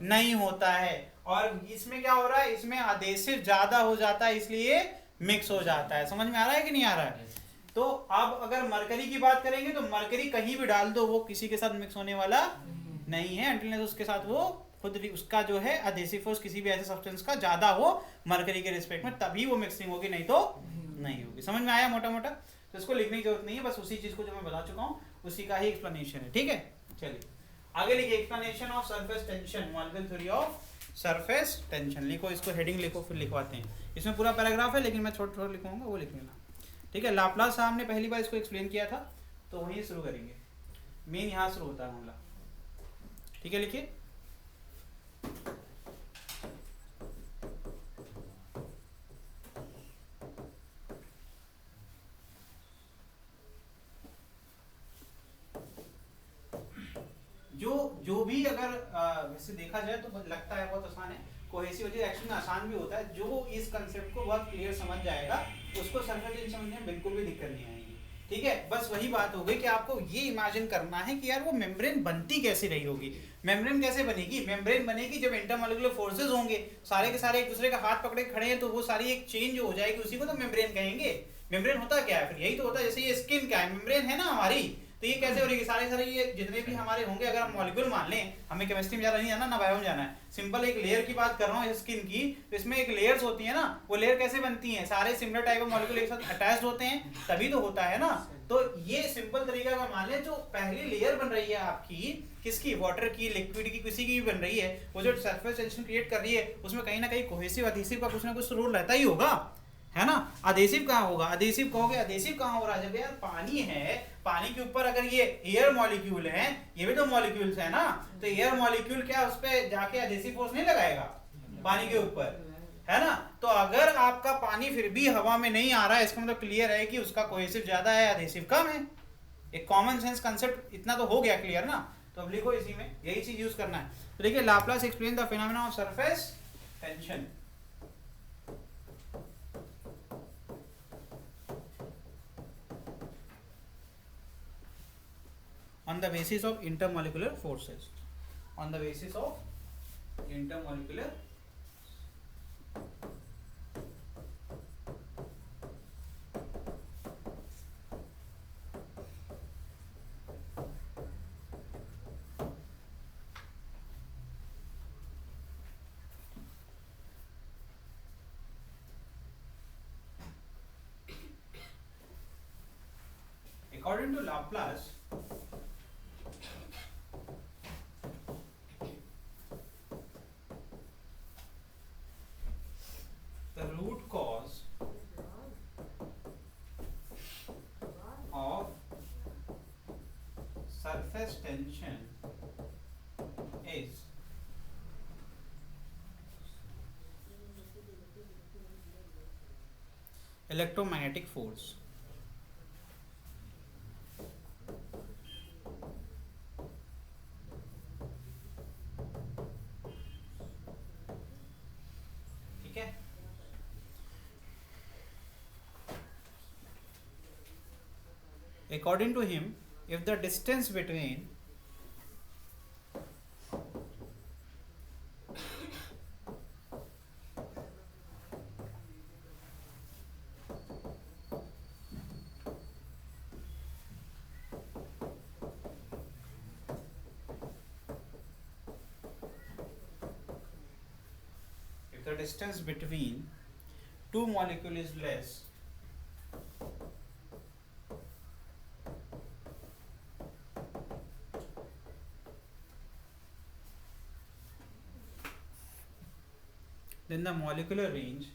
नहीं होता है। और इसमें क्या हो रहा है, इसमें एडहेसिव ज्यादा हो जाता है इसलिए मिक्स हो जाता है। समझ में आ रहा है कि नहीं आ रहा है? तो अब अगर मरकरी की बात करेंगे तो मरकरी कहीं भी डाल दो वो किसी के साथ मिक्स होने वाला नहीं है, अनटिल उसके साथ वो खुद उसका जो है एडहेसिव फोर्स किसी भी ऐसे सब्सटेंस का ज्यादा हो मरकरी के रिस्पेक्ट में, तभी वो मिक्सिंग होगी, नहीं तो नहीं होगी। समझ में आया मोटा मोटा? तो इसको लिखने की जरूरत नहीं है, बस उसी चीज को जो मैं बता चुका हूँ उसी का ही एक्सप्लेनेशन है, ठीक है। चलिए आगे लिखिए, explanation of surface tension, molecular theory of surface tension. लिखो, इसको हेडिंग लिखो, फिर लिखवाते हैं। इसमें पूरा पैराग्राफ है लेकिन मैं छोटा छोटा लिखवाऊंगा, वो लिख लेना, ठीक है। लाप्लास साहब ने पहली बार इसको एक्सप्लेन किया था तो वहीं शुरू करेंगे, मेन यहाँ शुरू होता है मामला, ठीक है। लिखिए, जो भी अगर वैसे देखा जाए तो लगता है बहुत आसान है, कोहेसिव एक्चुअली में आसान भी होता है। जो इस कंसेप्ट को बहुत क्लियर समझ जाएगा उसको सरफेस टेंशन समझने में बिल्कुल भी दिक्कत नहीं आएगी, ठीक है। बस वही बात हो गई कि आपको ये इमेजिन करना है कि यार वो मेम्ब्रेन बनती कैसे रही होगी। मेम्ब्रेन कैसे बनेगी? मेम्ब्रेन बनेगी जब इंटरमॉलिक्यूलर फोर्सेज होंगे, सारे के सारे एक दूसरे का हाथ पकड़े खड़े हैं तो वो सारी एक चेंज हो जाएगी, उसी को तो मेम्ब्रेन कहेंगे। मेम्ब्रेन होता क्या है फिर? यही तो होता है, जैसे ये स्किन क्या है, मेम्ब्रेन है ना हमारी, तो ये कैसे हो रही है, सारे सारे ये जितने भी हमारे होंगे, अगर हम मॉलिक्यूल मान लें, हमें केमिस्ट्री में ज्यादा नहीं जाना ना बायो में जाना है, सिंपल एक लेयर की बात कर रहा हूँ स्किन की, तो इसमें एक लेयर्स होती है ना, वो लेयर कैसे बनती हैं, सारे सिमिलर टाइप ऑफ मॉलिक्यूल एक साथ अटैच्ड होते हैं तभी तो होता है ना। तो ये सिंपल तरीका का मान लें, जो पहली लेयर बन रही है आपकी, किसकी, वाटर की, लिक्विड की, किसी की भी बन रही है, वो जो सरफेस टेंशन क्रिएट कर रही है उसमें कहीं ना कहीं कोहेसिव एडहेसिव का कुछ ना कुछ रोल रहता ही होगा, है ना। एडहेसिव कहाँ होगा? एडहेसिव कहोगे, एडहेसिव कहाँ हो रहा है? जब यार पानी है, पानी के ऊपर अगर ये एयर मॉलिक्यूल है, ये भी तो मॉलिक्यूल्स है ना, तो एयर मॉलिक्यूल क्या उस पे जाके एडहेसिव फोर्स नहीं लगाएगा पानी के ऊपर, है ना। तो अगर आपका पानी फिर भी हवा में नहीं आ रहा है, इसका मतलब क्लियर है कि उसका कोहेसिव ज्यादा है, एडहेसिव कम है। एक कॉमन सेंस कंसेप्ट इतना तो हो गया क्लियर ना। तो अब लिखो, इसी में यही चीज यूज करना है। तो देखिए, Laplace explain the phenomena of surface tension. On the basis of intermolecular forces, on the basis of intermolecular according to Laplace, the root cause of surface tension is electromagnetic force. ठीक है, according to him, if the distance between the distance between two molecule is less, then the molecular range,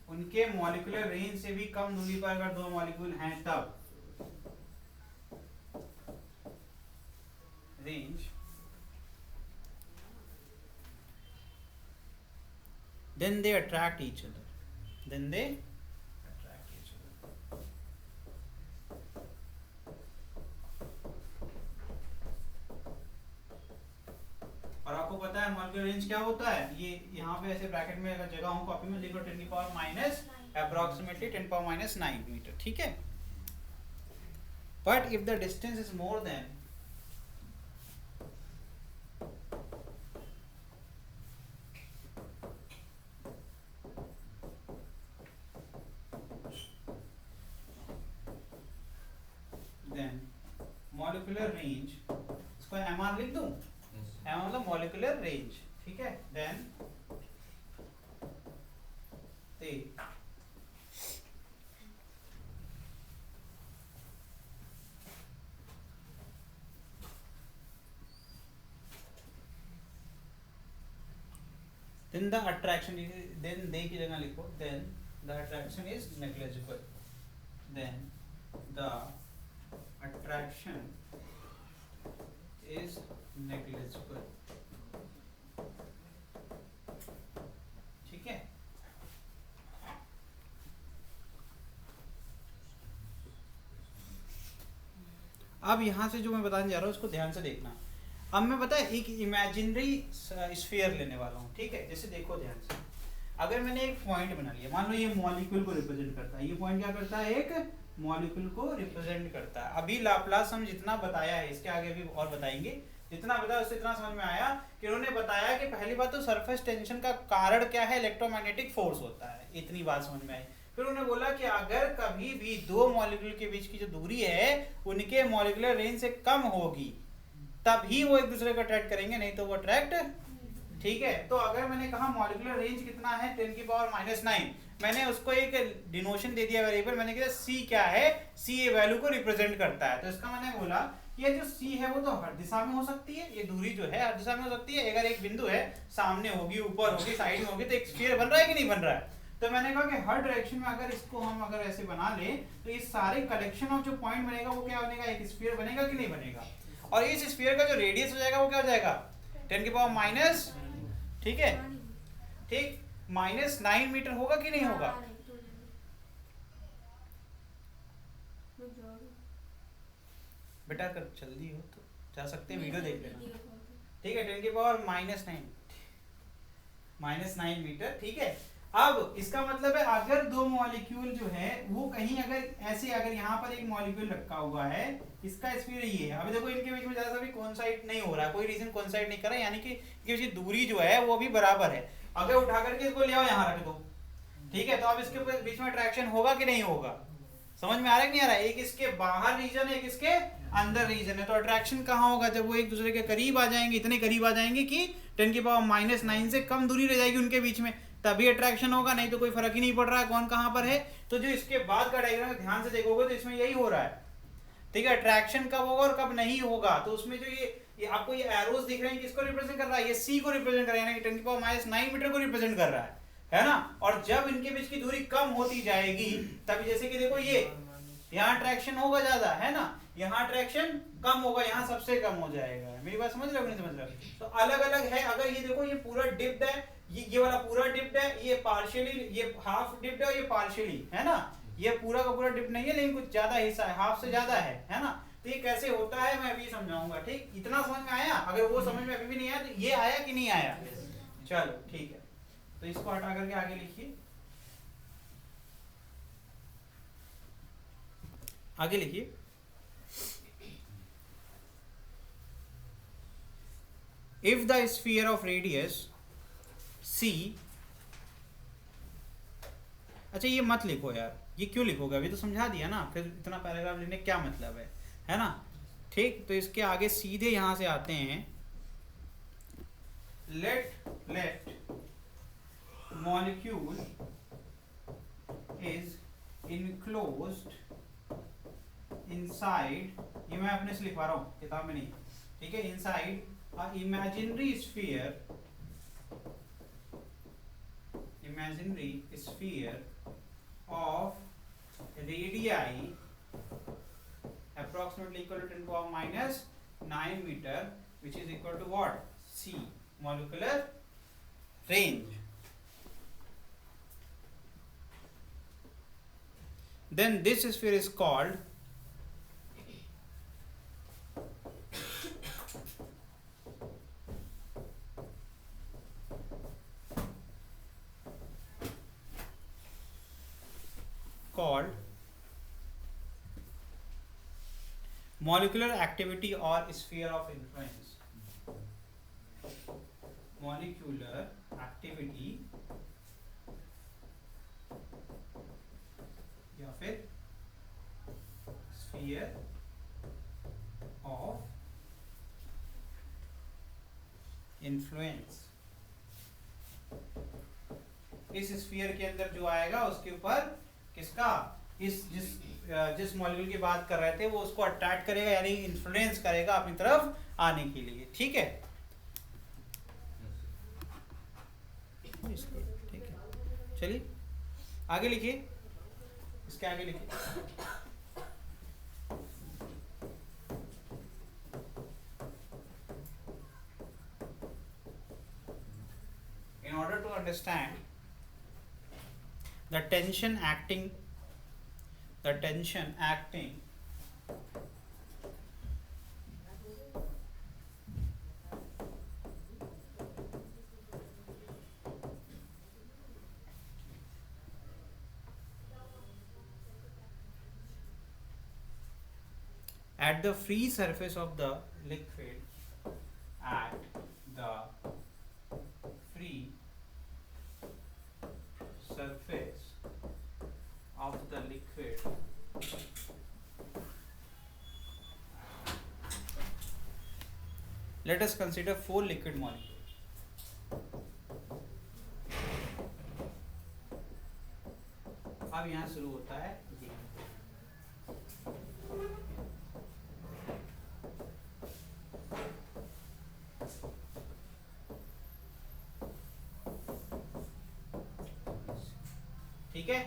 उनके मॉलिक्यूलर रेंज से भी कम दूरी पर अगर दो मॉलिक्यूल हैं तब range, then they attract each other, then they attract each other. और आपको पता है मॉलिक्यूलर रेंज क्या होता है, ये यहाँ पे ऐसे ब्रैकेट में अगर जगह हो कॉपी में लिखो 10 की power minus approximately 10 power minus 9 metre, ठीक है। But if the distance is more than molecular range, इसको एमआर लिख दूं, एम मतलब मॉलिक्यूलर रेंज, ठीक है। Then then the attraction is, then they की जगह लिखो, then the attraction is negligible, then the attraction is negligible, ठीक है। अब यहां से जो मैं बताने जा रहा हूं उसको ध्यान से देखना। अब मैं पता है एक इमेजिनरी स्फीयर लेने वाला हूँ, ठीक है। जैसे देखो ध्यान से, अगर मैंने एक पॉइंट बना लिया, मान लो ये मॉलिक्यूल को रिप्रेजेंट करता है, ये पॉइंट क्या करता है, एक मॉलिक्यूल को रिप्रेजेंट करता है। अभी लाप्लास हम जितना बताया है, इसके आगे भी और बताएंगे, जितना बताया उससे इतना समझ में आया कि उन्होंने बताया कि पहली बात तो सरफेस टेंशन का कारण क्या है, इलेक्ट्रोमैग्नेटिक फोर्स होता है, इतनी बात समझ में आई। फिर उन्होंने बोला कि अगर कभी भी दो मॉलिक्यूल के बीच की जो दूरी है उनके मॉलिक्यूलर रेंज से कम होगी तभी वो एक दूसरे को अट्रैक्ट करेंगे, नहीं तो वो अट्रैक्ट, ठीक है। तो अगर मैंने कहा मॉलिक्यूलर रेंज कितना है 10 की पावर माइनस 9, मैंने उसको एक डिनोशन दे दिया वेरिएबल, मैंने कहा सी क्या है, सी ये वैल्यू को रिप्रेजेंट करता है। तो इसका मैंने बोला ये जो सी है वो तो हर दिशा में हो सकती है, ये दूरी जो है हर दिशा में हो सकती है। अगर एक बिंदु है, सामने होगी, ऊपर होगी, साइड में होगी, तो एक स्फीयर बन रहा है कि नहीं बन रहा है। तो मैंने कहा कि हर डायरेक्शन में अगर इसको हम अगर ऐसे बना ले तो ये सारे कलेक्शन ऑफ जो पॉइंट बनेगा वो क्या बनेगा, एक स्फीयर बनेगा कि नहीं बनेगा। और इस स्फीयर का जो रेडियस हो जाएगा वो क्या हो जाएगा, 10 की पावर माइनस, ठीक है, ठीक, माइनस 9 मीटर होगा कि नहीं होगा। बेटा कर जल्दी हो तो जा सकते हैं, वीडियो देख लेना, ठीक है। 10 की पावर माइनस 9 मीटर, ठीक है। अब इसका मतलब है अगर दो मॉलिक्यूल जो है वो कहीं अगर ऐसे, अगर यहाँ पर एक मॉलिक्यूल रखा हुआ है, इसका स्फीयर ये है, अभी देखो इनके बीच में ज्यादा सा भी कोइंसाइड नहीं हो रहा है, कोई रीजन कोइंसाइड नहीं कर रहा है, यानी कि इसकी दूरी जो है वो भी बराबर है। अगर उठा करके इसको ले आओ यहाँ रख दो, ठीक है, तो अब इसके बीच में अट्रैक्शन होगा कि नहीं होगा, समझ में आ रहा है कि नहीं आ रहा है। एक इसके बाहर रीजन है, एक इसके अंदर रीजन है, तो अट्रैक्शन कहाँ होगा, जब वो एक दूसरे के करीब आ जाएंगे, इतने करीब आ जाएंगे कि 10 की पावर माइनस 9 से कम दूरी रह जाएगी उनके बीच में, तभी अट्रैक्शन होगा, नहीं तो कोई फर्क ही नहीं पड़ रहा है कौन कहां पर है। तो जो इसके बाद का डायग्राम ध्यान से देखोगे तो इसमें यही हो रहा है, ठीक है। अट्रैक्शन कब होगा और कब नहीं होगा, तो उसमें जो ये आपको ये एरोस दिख रहे हैं किसको रिप्रेजेंट कर रहा है, ये सी को रिप्रेजेंट कर रहा है, यानी कि 10 की पावर माइनस 9 मीटर को रिप्रेजेंट कर रहा है ना। और जब इनके बीच की दूरी कम होती जाएगी तभी, जैसे कि देखो ये यहाँ अट्रैक्शन होगा ज्यादा, है ना, यहाँ अट्रैक्शन कम होगा, यहाँ सबसे कम हो जाएगा। मेरी बात समझ रहे हो नहीं समझ रहे हो। तो अलग अलग है, अगर ये देखो ये पूरा डिप्ड है, ये वाला पूरा डिप्ड है, ये पार्शियली, ये हाफ डिप्ड है, ये पार्शियली, है ना, ये पूरा का पूरा डिप्ड नहीं है लेकिन कुछ ज्यादा हिस्सा है, हाफ से ज्यादा है ना। तो ये कैसे होता है मैं अभी समझाऊंगा, ठीक। इतना समझ में आया, अगर वो समझ में अभी भी नहीं आया तो ये आया कि नहीं आया, चलो ठीक है। तो इसको हटा करके आगे लिखिए, आगे लिखिए, if the sphere of radius c, अच्छा ये मत लिखो यार, ये क्यों लिखोगे, अभी तो समझा दिया ना, फिर इतना पैराग्राफ लिखने क्या मतलब है ना, ठीक। तो इसके आगे सीधे यहां से आते हैं, let molecule is enclosed inside, ये मैं अपने से लिखवा रहा हूँ, किताब में नहीं, ठीक है, inside a imaginary sphere of radii approximately equal to 10 power minus 9 meter, which is equal to what? C, molecular range. Then this sphere is called molecular activity or sphere of influence. Molecular activity या फिर sphere of influence. इस स्फीयर के अंदर जो आएगा उसके ऊपर किसका, जिस मॉलिक्यूल की बात कर रहे थे वो उसको अट्रैक्ट करेगा, यानी इन्फ्लुएंस करेगा अपनी तरफ आने के लिए, ठीक है। ठीक है, चलिए आगे लिखिए, इसके आगे लिखिए। In order to understand the tension acting at the free surface of the liquid, let us consider 4 liquid molecules. अब यहां शुरू होता है ठीक है,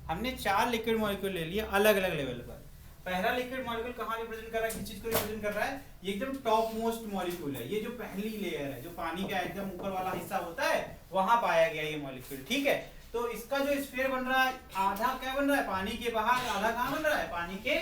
हमने 4 लिक्विड मॉलिक्यूल ले लिए अलग अलग लेवल पर। पहला लिक्विड मॉलिक्यूल कहाँ रिप्रेजेंट कर रहा है, किस चीज को रिप्रेजेंट कर रहा है, ये एकदम टॉप मोस्ट मॉलिक्यूल है, ये जो पहली लेयर है, जो पानी का एकदम ऊपर वाला हिस्सा होता है वहां पाया गया ये मॉलिक्यूल, ठीक है। तो इसका जो स्फीयर बन रहा है, आधा क्या बन रहा है पानी के बाहर, आधा कहाँ बन रहा है पानी के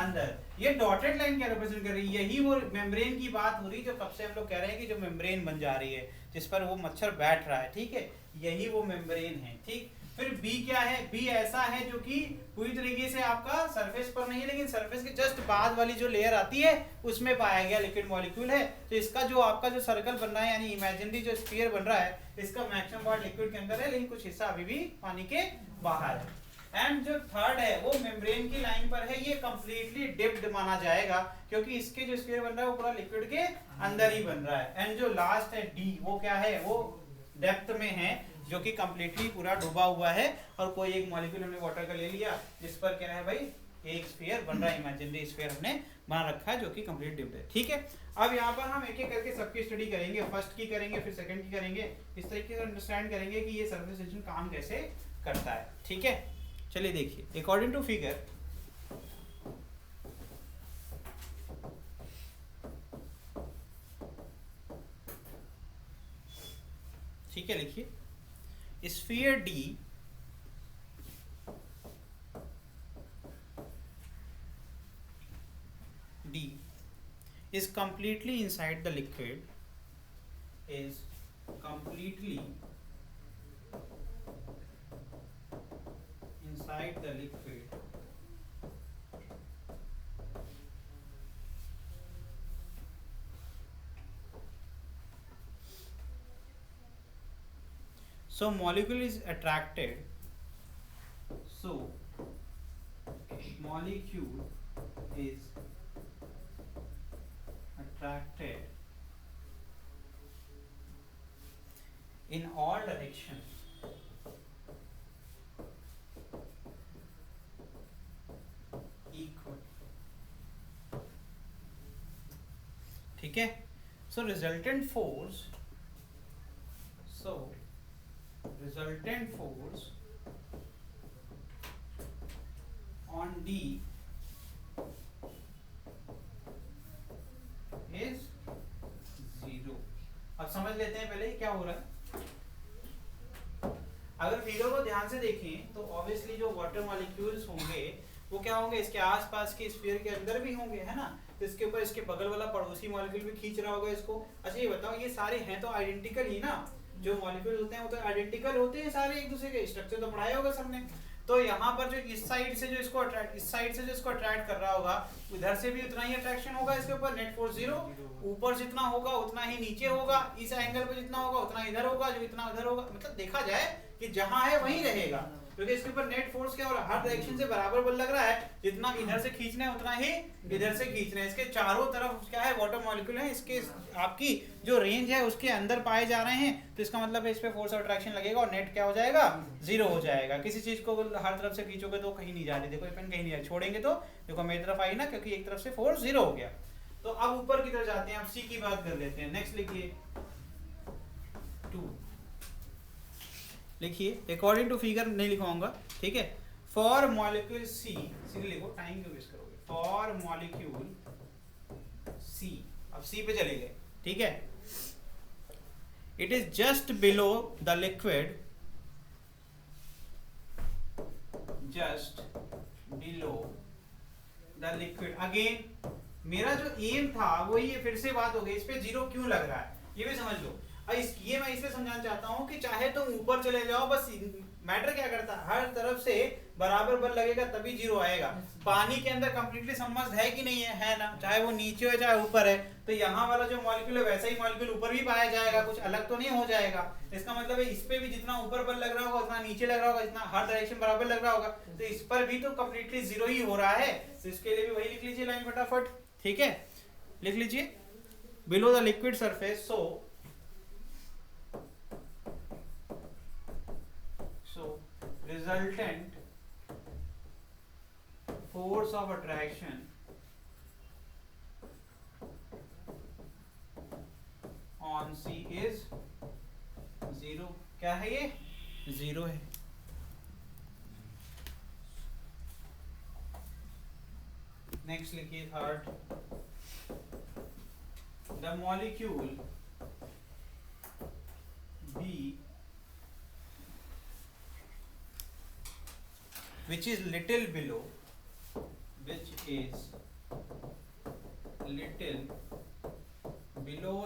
अंदर। ये डॉटेड लाइन क्या रिप्रेजेंट कर रही है, यही वो मेम्ब्रेन की बात हो रही है जो कब से हम लोग कह रहे हैं कि जो मेम्ब्रेन बन जा रही है, जिस पर वो मच्छर बैठ रहा है, ठीक है, यही वो मेम्ब्रेन है, ठीक। फिर बी क्या है, बी ऐसा है जो कि पूरी तरीके से आपका सरफेस पर नहीं है, लेकिन सरफेस के जस्ट बाद वाली जो लेयर आती है उसमें पाया गया लिक्विड मॉलिक्यूल है। तो इसका जो आपका जो सर्कल बन रहा है, यानी इमेजिनरी जो स्फीयर बन रहा है, इसका मैक्सिमम पार्ट लिक्विड के अंदर है, लेकिन कुछ हिस्सा अभी भी पानी के बाहर है। एंड जो थर्ड है वो मेम्ब्रेन की लाइन पर है, ये कंप्लीटली डिप्ड माना जाएगा क्योंकि इसके जो स्फीयर बन रहा है वो पूरा लिक्विड के अंदर ही बन रहा है। एंड जो लास्ट है डी, वो क्या है, वो डेप्थ में है, जो कि कंप्लीटली पूरा डूबा हुआ है, और कोई एक मॉलिक्यूल हमने वाटर का ले लिया जिस पर क्या है भाई एक स्फीयर बन रहा है, इमेजिनरी स्फीयर हमने बना रखा है जो कि कंप्लीट डिप्ड है, ठीक है। अब यहाँ पर हम एक एक करके सबकी स्टडी करेंगे, फर्स्ट की करेंगे फिर सेकंड की करेंगे, इस तरीके से अंडरस्टैंड करेंगे कि ये सरफेस टेंशन काम कैसे करता है, ठीक है। चलिए देखिए, अकॉर्डिंग टू फिगर ठीक है, लिखिए sphere D is completely inside the liquid, is completely inside the liquid so molecule is attracted, so molecule is attracted in all direction equal. ठीक है, so resultant force on D is 0. अब समझ लेते हैं पहले क्या हो रहा है। अगर फिगर को ध्यान से देखें तो ऑब्वियसली जो वाटर मॉलिक्यूल्स होंगे वो क्या होंगे, इसके आसपास के स्फीयर के अंदर भी होंगे, है ना। तो इसके ऊपर इसके बगल वाला पड़ोसी मॉलिक्यूल भी खींच रहा होगा इसको। अच्छा ये बताओ, ये सारे हैं तो आइडेंटिकल ही ना, जो मॉलिक्यूल होते हैं वो तो आइडेंटिकल होते हैं सारे एक दूसरे के, स्ट्रक्चर तो पढ़ाया होगा सबने। तो यहाँ पर जो इस साइड से जो इसको अट्रैक्ट, इस साइड से जो इसको अट्रैक्ट कर रहा होगा, उधर से भी उतना ही अट्रैक्शन होगा इसके ऊपर, नेट फोर्स 0। ऊपर जितना होगा उतना ही नीचे होगा, इस एंगल पे जितना होगा उतना इधर होगा, जो इतना उधर होगा, मतलब देखा जाए कि जहां है वहीं रहेगा, क्योंकि इसके ऊपर नेट फोर्स क्या हो रहा है, हर डायरेक्शन से बराबर बल लग रहा है, जितना इधर से खींचना है उतना ही इधर से खींचना है। इसके चारों तरफ क्या है, वाटर मॉलिक्यूल है, इसके आपकी जो रेंज है उसके अंदर पाए जा रहे हैं, तो इसका मतलब है इस पे फोर्स ऑफ अट्रैक्शन लगेगा और नेट क्या हो जाएगा, 0 हो जाएगा। किसी चीज को हर तरफ से खींचोगे तो कहीं नहीं जा रही, देखो ये पेन कहीं नहीं जा रही, छोड़ेंगे तो देखो मेरी तरफ आई ना, क्योंकि एक तरफ से फोर्स 0 हो गया। तो अब ऊपर की तरफ जाते हैं, अब सी की बात कर लेते हैं। नेक्स्ट लिखिए 2, लिखिए अकॉर्डिंग टू फिगर नहीं लिखवाऊंगा, ठीक है। फॉर मॉलिक्यूल सी, सीधे लिखो, टाइम क्यों वेस्ट करोगे। फॉर मॉलिक्यूल सी, अब सी पे चले गए, ठीक है। It is just below the liquid, just below the liquid. Again मेरा जो एम था वो ये फिर से बात हो गई, इस पे 0 क्यों लग रहा है ये भी समझ लो। ये मैं इसलिए समझाना चाहता हूँ कि चाहे तुम ऊपर चले जाओ, बस मैटर क्या करता है, हर तरफ से बराबर बल लगेगा तभी 0 आएगा। पानी के अंदर कंप्लीटली सबमर्ज्ड है कि नहीं है ना, चाहे वो नीचे हो चाहे ऊपर है, तो यहाँ वाला जो मॉलिक्यूल है वैसा ही मॉलिक्यूल ऊपर भी पाया जाएगा, कुछ अलग तो नहीं हो जाएगा। इसका मतलब है इस पे भी जितना ऊपर बल लग रहा होगा उतना नीचे लग रहा होगा, जितना हर डायरेक्शन बराबर लग रहा होगा, तो इस पर भी तो कंप्लीटली 0 ही हो रहा है। तो इसके लिए भी वही लिख लीजिए लाइन फटाफट, ठीक है, लिख लीजिए below the liquid surface, so resultant force of attraction on C is 0। क्या है ये, 0 है। नेक्स्ट लिखिए third, the molecule B which is little below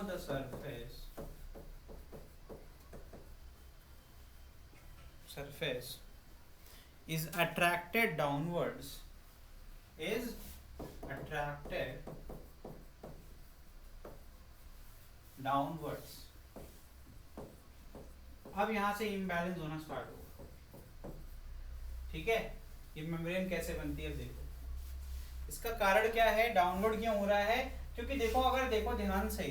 the surface is attracted downwards, अब यहां से इम्बैलेंस होना स्टार्ट होगा, ठीक है। ये मेम्ब्रेन कैसे बनती है देखो, इसका कारण क्या है, डाउनवर्ड क्यों हो रहा है, क्योंकि देखो अगर देखो ध्यान से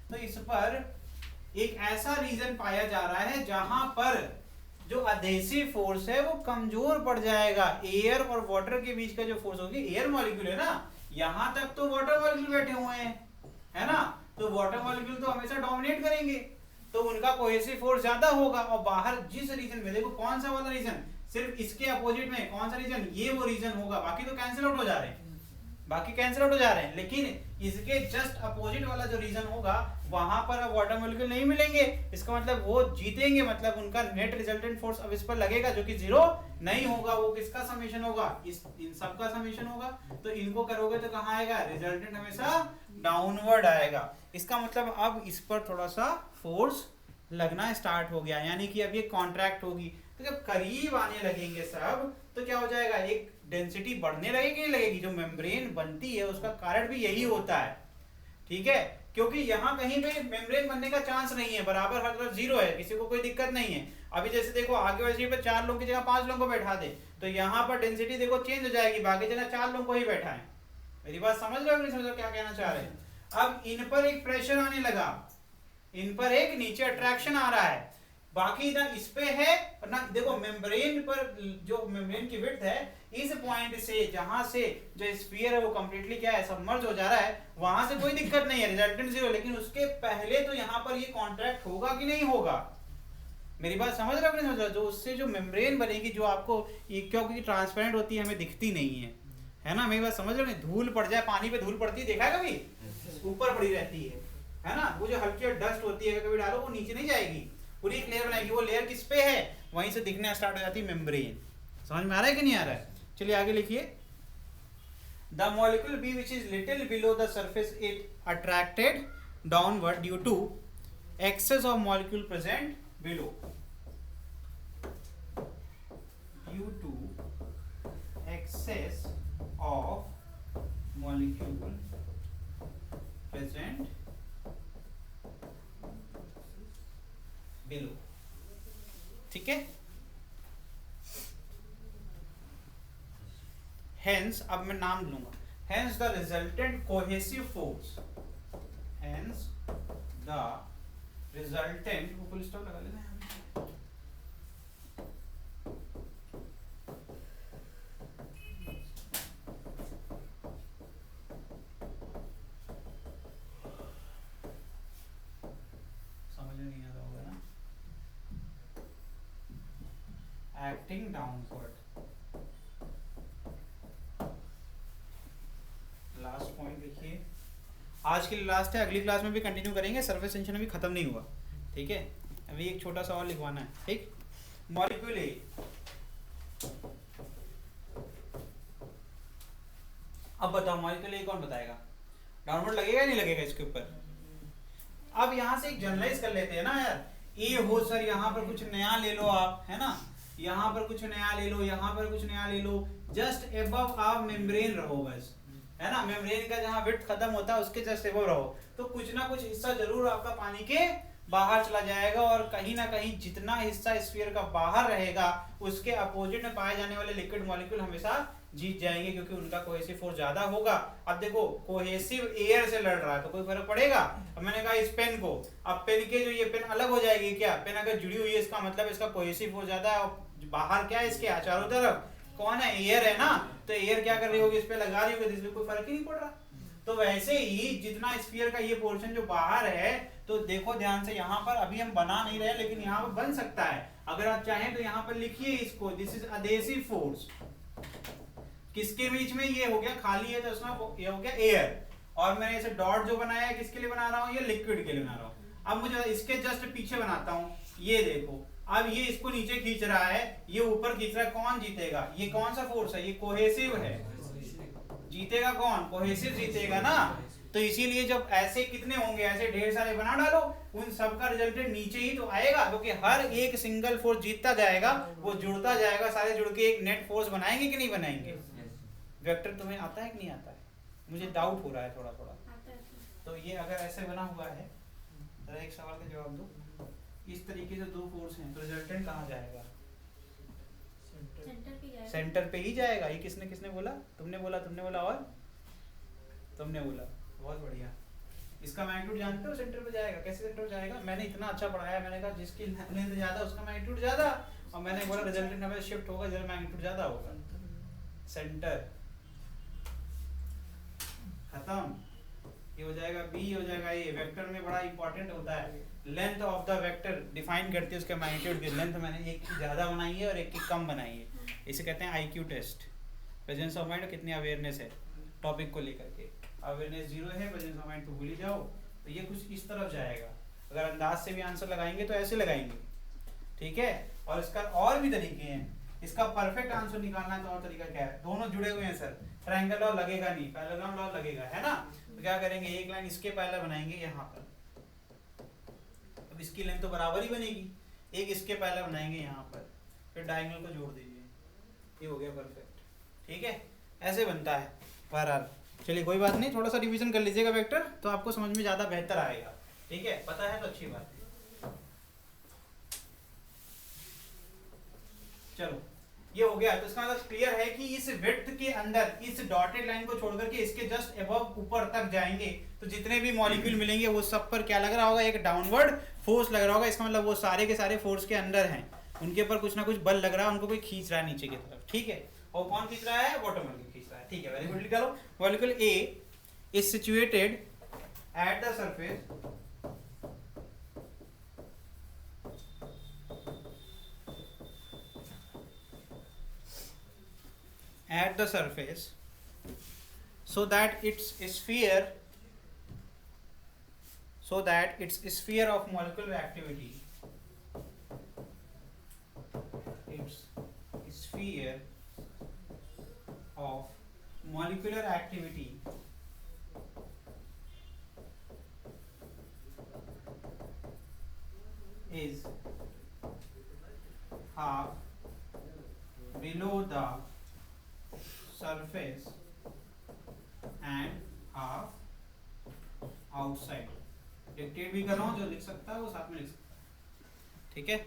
तो इस पर एक ऐसा रीजन पाया जा रहा है जहां पर जो अधेसिव फोर्स है वो कमजोर पड़ जाएगा। एयर और वाटर के बीच का जो फोर्स होगी, एयर मॉलिक्यूल है ना, यहां तक तो वाटर मॉलिक्यूल बैठे हुए हैं, है ना, तो वाटर मॉलिक्यूल तो हमेशा डोमिनेट करेंगे, तो उनका कोहेसिव फोर्स ज्यादा होगा। और बाहर जिस रीजन में देखो, कौन सा वाला रीजन, सिर्फ इसके अपोजिट में कौन सा रीजन, ये वो रीजन होगा, बाकी तो कैंसिल आउट हो जा रहे हैं, लेकिन इसके जस्ट अपोजिट वाला जो रीजन होगा वहां पर अब वाटर मॉलिक्यूल नहीं मिलेंगे। इसका मतलब वो जीतेंगे, मतलब उनका नेट रिजल्टेंट फोर्स अब इस पर लगेगा जो कि 0 नहीं होगा। वो किसका समेशन होगा, इन सब का समेशन होगा। तो इनको करोगे तो कहां आएगा, रिजल्टेंट हमेशा डाउनवर्ड आएगा। इसका मतलब अब इस पर थोड़ा सा फोर्स लगना स्टार्ट हो गया, यानी कि अब ये कॉन्ट्रैक्ट होगी। तो जब करीब आने लगेंगे सब तो क्या हो जाएगा, एक डेंसिटी बढ़ने लगेगी। जो मेम्ब्रेन बनती है उसका कारण भी यही होता है, ठीक है, क्योंकि यहाँ कहीं पे मेम्ब्रेन बनने का चांस नहीं है, बराबर हर तरफ 0 है, किसी को कोई दिक्कत नहीं है। अभी जैसे देखो आगे वाली सीट पे 4 लोगों की जगह 5 लोगों को बैठा दे तो यहाँ पर डेंसिटी देखो चेंज हो जाएगी, बाकी जगह 4 लोगों को ही बैठा है। मेरी बात समझ रहे हो नहीं समझ रहे हो क्या कहना चाह रहे हैं। अब इन पर एक प्रेशर आने लगा, इन पर एक नीचे अट्रैक्शन आ रहा है, बाकी ना इस पे है और ना देखो मेम्ब्रेन पर जो मेम्ब्रेन की विड्थ है इस पॉइंट से जहां से जो स्फीयर है वो कंप्लीटली क्या है सबमर्ज हो जा रहा है, वहां से कोई दिक्कत नहीं है, रिजल्टेंट जीरो। लेकिन उसके पहले तो यहाँ पर ये कॉन्ट्रैक्ट होगा कि नहीं होगा, मेरी बात समझ रहे हो कि नहीं समझ रहे हो? जो उससे जो मेम्ब्रेन बनेगी जो आपको ये क्योंकि ट्रांसपेरेंट होती है हमें दिखती नहीं है ना, मेरी बात समझ रहे हो? धूल पड़ जाए, पानी पे धूल पड़ती है, देखा है कभी? ऊपर पड़ी रहती है ना, वो जो हल्की डस्ट होती है कभी डालो वो नीचे नहीं जाएगी, पूरी एक लेयर बनाएगी, वो लेयर किस पे है, वहीं से दिखना स्टार्ट हो जाती है मेम्ब्रेन। समझ में आ रहा है कि नहीं आ रहा है? चलिए आगे लिखिए। The molecule B which is little below the surface it attracted downward due to excess of molecule present below, due to excess of molecule present below. ठीक है, हेंस अब मैं नाम लूंगा, hence the resultant cohesive force, hence the resultant, वो फुल स्टॉप लगा लेना है, समझ में नहीं आ रहा होगा ना, एक्टिंग डाउनवर्ड, लास्ट पॉइंट लिखिए। आज के लिए लास्ट है, अगली क्लास में भी कंटिन्यू करेंगे, सरफेस टेंशन अभी खत्म नहीं हुआ, ठीक है? अभी एक छोटा सा और लिखवाना है, ठीक? मॉलिक्यूल ए, अब बताओ मॉलिक्यूल ए कौन बताएगा? डाउनवर्ड लगेगा नहीं लगेगा इसके ऊपर? अब यहां से एक जनरलाइज कर लेते हैं ना यार, ए हो सर यहाँ पर कुछ नया ले लो आप, है ना, यहाँ पर कुछ नया ले लो, यहाँ पर कुछ नया ले लो, जस्ट एबव आप मेम्ब्रेन रहो बस, है ना, मेम्ब्रेन का जहाँ विड्थ खत्म होता है उसके जस्ट एबव रहो, तो कुछ ना कुछ हिस्सा जरूर आपका पानी के बाहर चला जाएगा, और कहीं ना कहीं जितना हिस्सा स्फीयर का बाहर रहेगा उसके अपोजिट में पाए जाने वाले लिक्विड मॉलिक्यूल हमेशा जीत जाएंगे, क्योंकि उनका कोहेसिव फोर्स ज्यादा होगा। अब देखो कोहेसिव एयर से लड़ रहा है तो कोई फर्क पड़ेगा? अब मैंने कहा इस पेन को, अब पेन के जो ये पेन अलग हो जाएगी क्या? पेन अगर जुड़ी हुई है इसका मतलब इसका कोहेसिव फोर्स ज्यादा है, और बाहर क्या है इसके चारों तरफ कौन है? एयर है ना, तो एयर क्या कर रही होगी? इस पे लगा रही होगी, इसमें कोई फर्क ही नहीं पड़ रहा। तो वैसे ही जितना स्फीयर का ये पोर्शन जो बाहर है, तो देखो ध्यान से, यहाँ पर अभी हम बना नहीं रहे लेकिन यहाँ पर बन सकता है, अगर आप चाहें तो यहाँ पर लिखिए इसको, दिस इज अडेसिव फोर्स। किसके बीच में? ये हो गया खाली है तो उसमें ये हो गया एयर, और मैंने ऐसे डॉट जो बनाया है किसके लिए बना रहा हूँ? ये लिक्विड के लिए बना रहा हूँ। अब मुझे इसके जस्ट पीछे बनाता हूँ, ये देखो, अब ये इसको नीचे खींच रहा है, ये ऊपर खींच रहा है, कौन जीतेगा? ये कौन सा फोर्स है? ये कोहेसिव है, जीतेगा कौन? कोहेसिव जीतेगा ना। तो इसीलिए जब ऐसे कितने होंगे, ऐसे ढेर सारे बना डालो, उन सब का रिजल्टेंट नीचे ही तो आएगा, क्योंकि हर एक सिंगल फोर्स जीतता जाएगा, वो जुड़ता जाएगा, सारे जुड़ के एक नेट फोर्स बनाएंगे कि नहीं बनाएंगे? वेक्टर तुम्हें आता है कि नहीं आता है? मुझे डाउट हो रहा है थोड़ा थोड़ा। तो ये अगर ऐसे बना हुआ है, जरा एक सवाल का जवाब दो, इस तरीके से दो फोर्स हैं तो रिजल्टेंट कहाँ जाएगा? सेंटर पे ही जाएगा। ये किसने किसने बोला? तुमने बोला, तुमने बोला, और तुमने बोला, बहुत बढ़िया। इसका मैग्नीट्यूड जानते हो सेंटर पे जाएगा? कैसे सेंटर पे जाएगा? मैंने इतना अच्छा पढ़ाया, मैंने कहा जिसकी लेंथ ज्यादा उसका मैग्नीट्यूड ज्यादा, और मैंने बोला रिजल्टेंट हमें शिफ्ट होगा जब मैग्नीट्यूड ज्यादा होगा। सेंटर खत्म, ये हो जाएगा बी, हो जाएगा ए। वेक्टर में बड़ा इंपॉर्टेंट होता है, length of the vector define करती है उसके मैग्नीट्यूड की। लेंथ मैंने एक की ज्यादा बनाई है और एक की कम बनाई है, इसे कहते हैं IQ test, presence of mind, कितनी अवेयरनेस है टॉपिक को लेकर के। अवेयरनेस 0 है, प्रेजेंस ऑफ माइंड तो भूल ही जाओ। तो ये कुछ इस तरफ जाएगा, अगर अंदाज से भी आंसर लगाएंगे तो ऐसे लगाएंगे, ठीक है? और इसका और भी तरीके हैं, इसका परफेक्ट आंसर निकालना है तो और तरीका क्या है? दोनों जुड़े हुए हैं सर, ट्रायंगल लॉ लगेगा नहीं, पैरेललोग्राम लॉ लगेगा, है ना? तो क्या करेंगे, एक लाइन इसके पैरेलल बनाएंगे यहाँ पर, अब इसकी लेंथ तो बराबर ही बनेगी, एक इसके पैरेलल बनाएंगे यहाँ पर, फिर डायगोनल को जोड़ दीजिए, ये हो गया परफेक्ट, ठीक है? ऐसे बनता है बहरहाल। चलिए कोई बात नहीं, थोड़ा सा रिवीजन कर लीजिएगा वेक्टर, तो आपको समझ में ज़्यादा बेहतर आएगा, ठीक है? पता है तो अच्छी बात है। चलो ये हो गया। तो इसका मतलब क्लियर है कि इस विड्थ के अंदर इस डॉटेड लाइन को छोड़ करके इसके जस्ट अबव ऊपर तक जाएंगे तो जितने भी मॉलिक्यूल मिलेंगे वो सब पर क्या लग रहा होगा, एक डाउनवर्ड फोर्स लग रहा होगा। इसका मतलब वो सारे के सारे फोर्स के अंदर हैं, उनके ऊपर कुछ ना कुछ बल लग रहा है, उनको कोई खींच रहा है नीचे की तरफ, ठीक है। और कौन खींच रहा है, वाटर मॉलिक्यूल खींच रहा है, ठीक है। वेरी गुड, लिख लो। Molecule A is situated at the surface so that its sphere of molecular activity is half below the surface and half outside। Dictate भी कर रहा हूँ, जो लिख सकता है वो साथ में लिख सकता है, ठीक है।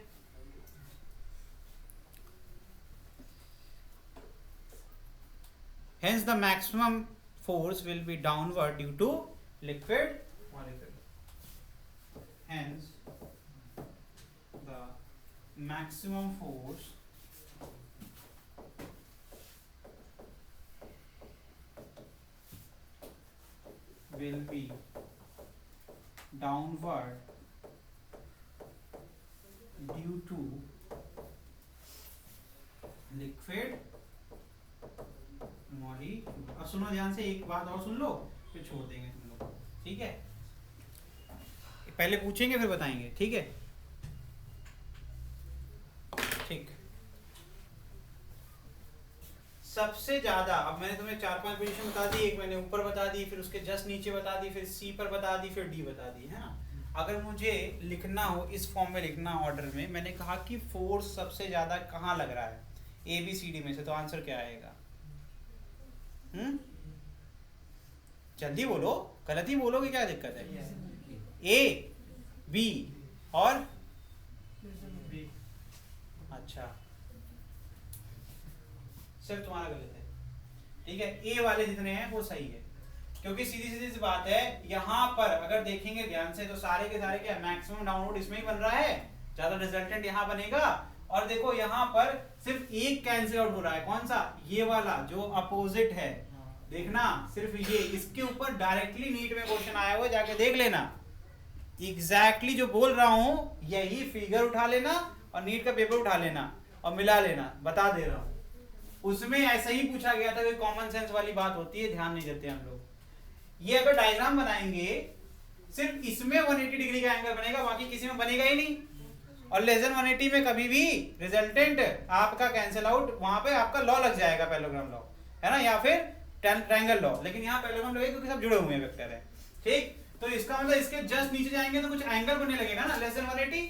Hence the maximum force will be downward due to liquid molecule. Hence the maximum force will be downward due to liquid molecule. अब सुनो ध्यान से, एक बात और सुन लो फिर छोड़ देंगे तुम लोग, ठीक है। पहले पूछेंगे फिर बताएंगे, ठीक है। ठीक, सबसे ज्यादा, अब मैंने तुम्हें 4-5 पोजीशन बता दी, एक मैंने ऊपर बता दी, फिर उसके जस्ट नीचे बता दी, फिर सी पर बता दी, फिर डी बता दी, है ना। अगर मुझे लिखना हो इस फॉर्म में, लिखना ऑर्डर में, मैंने कहा कि फोर्स सबसे ज्यादा कहाँ लग रहा है ए बी सी डी में से, तो आंसर क्या आएगा? जल्दी बोलो, गलत ही बोलोगे, क्या दिक्कत है? ए बी और बी। अच्छा, सिर्फ तुम्हारा गलत है, ठीक है। ए वाले जितने हैं वो सही है, क्योंकि सीधी सीधी सी बात है, यहाँ पर अगर देखेंगे ध्यान से तो सारे के सारे क्या मैक्सिमम डाउनलोड इसमें ही बन रहा है, ज्यादा रिजल्टेंट यहाँ बनेगा। और देखो यहाँ पर सिर्फ एक कैंसिल आउट हो रहा है, कौन सा? ये वाला जो अपोजिट है, देखना सिर्फ ये, इसके ऊपर डायरेक्टली नीट में क्वेश्चन आया हुआ, जाके देख लेना। एग्जैक्टली जो बोल रहा हूं यही फिगर उठा लेना और नीट का पेपर उठा लेना और मिला लेना, बता दे रहा हूं। उसमें ऐसा ही पूछा गया था, कोई कॉमन सेंस वाली बात होती है, ध्यान नहीं देते हम लोग। ये अगर डायग्राम बनाएंगे, सिर्फ इसमें 180 डिग्री का एंगल बनेगा, बाकी किसी में बनेगा ही नहीं। और लेस देन 180 में कभी भी रिजल्टेंट आपका कैंसिल आउट, वहां पे आपका लॉ लग जाएगा, पैरेललोग्राम लॉ, है ना, या फिर ट्रायंगल लॉ। लेकिन यहाँ पैरेललोग्राम लॉ है क्योंकि सब जुड़े हुए हैं, वेक्टर है, ठीक। तो इसका मतलब इसके जस्ट नीचे जाएंगे तो कुछ एंगल बनने लगेगा ना, लेस देन 180।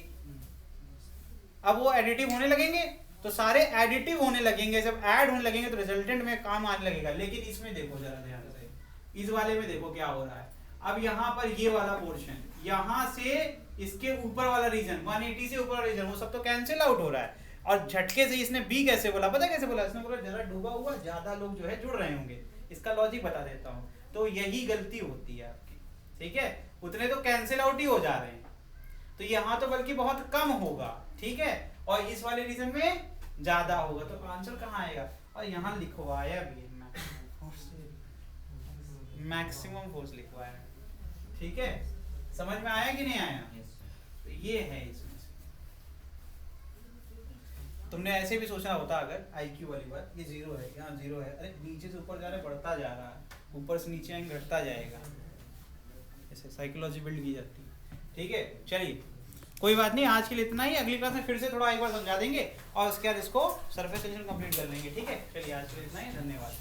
अब वो एडिटिव होने लगेंगे, तो सारे एडिटिव होने लगेंगे, जब ऐड होने लगेंगे तो रिजल्टेंट में काम आने लगेगा। लेकिन इसमें देखो जरा ध्यान से, इस वाले में देखो क्या हो रहा है। अब यहाँ पर ये वाला पोर्शन, यहाँ से इसके ऊपर वाला रीजन, 180 से ऊपर वाला रीजन, वो सब तो कैंसिल आउट हो रहा है। और झटके से इसने बी कैसे बोला, पता कैसे बोला? इसने बोला जरा डूबा हुआ, ज्यादा लोग जो है जुड़ रहे होंगे। इसका लॉजिक बता देता हूँ। तो यही गलती होती है आपकी, ठीक है। उतने तो कैंसिल आउट ही हो जा रहे हैं, तो यहाँ तो बल्कि बहुत कम होगा, ठीक है। और इस वाले रीजन में ज्यादा होगा, तो आंसर कहाँ आएगा? और यहाँ लिखवाया भी मैक्सिमम फोर्स लिखवाया, ठीक है। समझ में आया कि नहीं आया? तो ये है इसमें से। तुमने ऐसे भी सोचना होता अगर IQ वाली बात, ये 0 है, यहाँ 0 है, अरे नीचे से ऊपर जा रहा है, बढ़ता जा रहा है, ऊपर से नीचे आएंगे घटता जाएगा, ऐसे साइकोलॉजी बिल्ड की जाती है, ठीक है। चलिए कोई बात नहीं, आज के लिए इतना ही। अगली क्लास में फिर से थोड़ा एक बार समझा देंगे और उसके बाद इसको सरफेस टेंशन कंप्लीट कर लेंगे, ठीक है। चलिए आज के लिए इतना ही, धन्यवाद।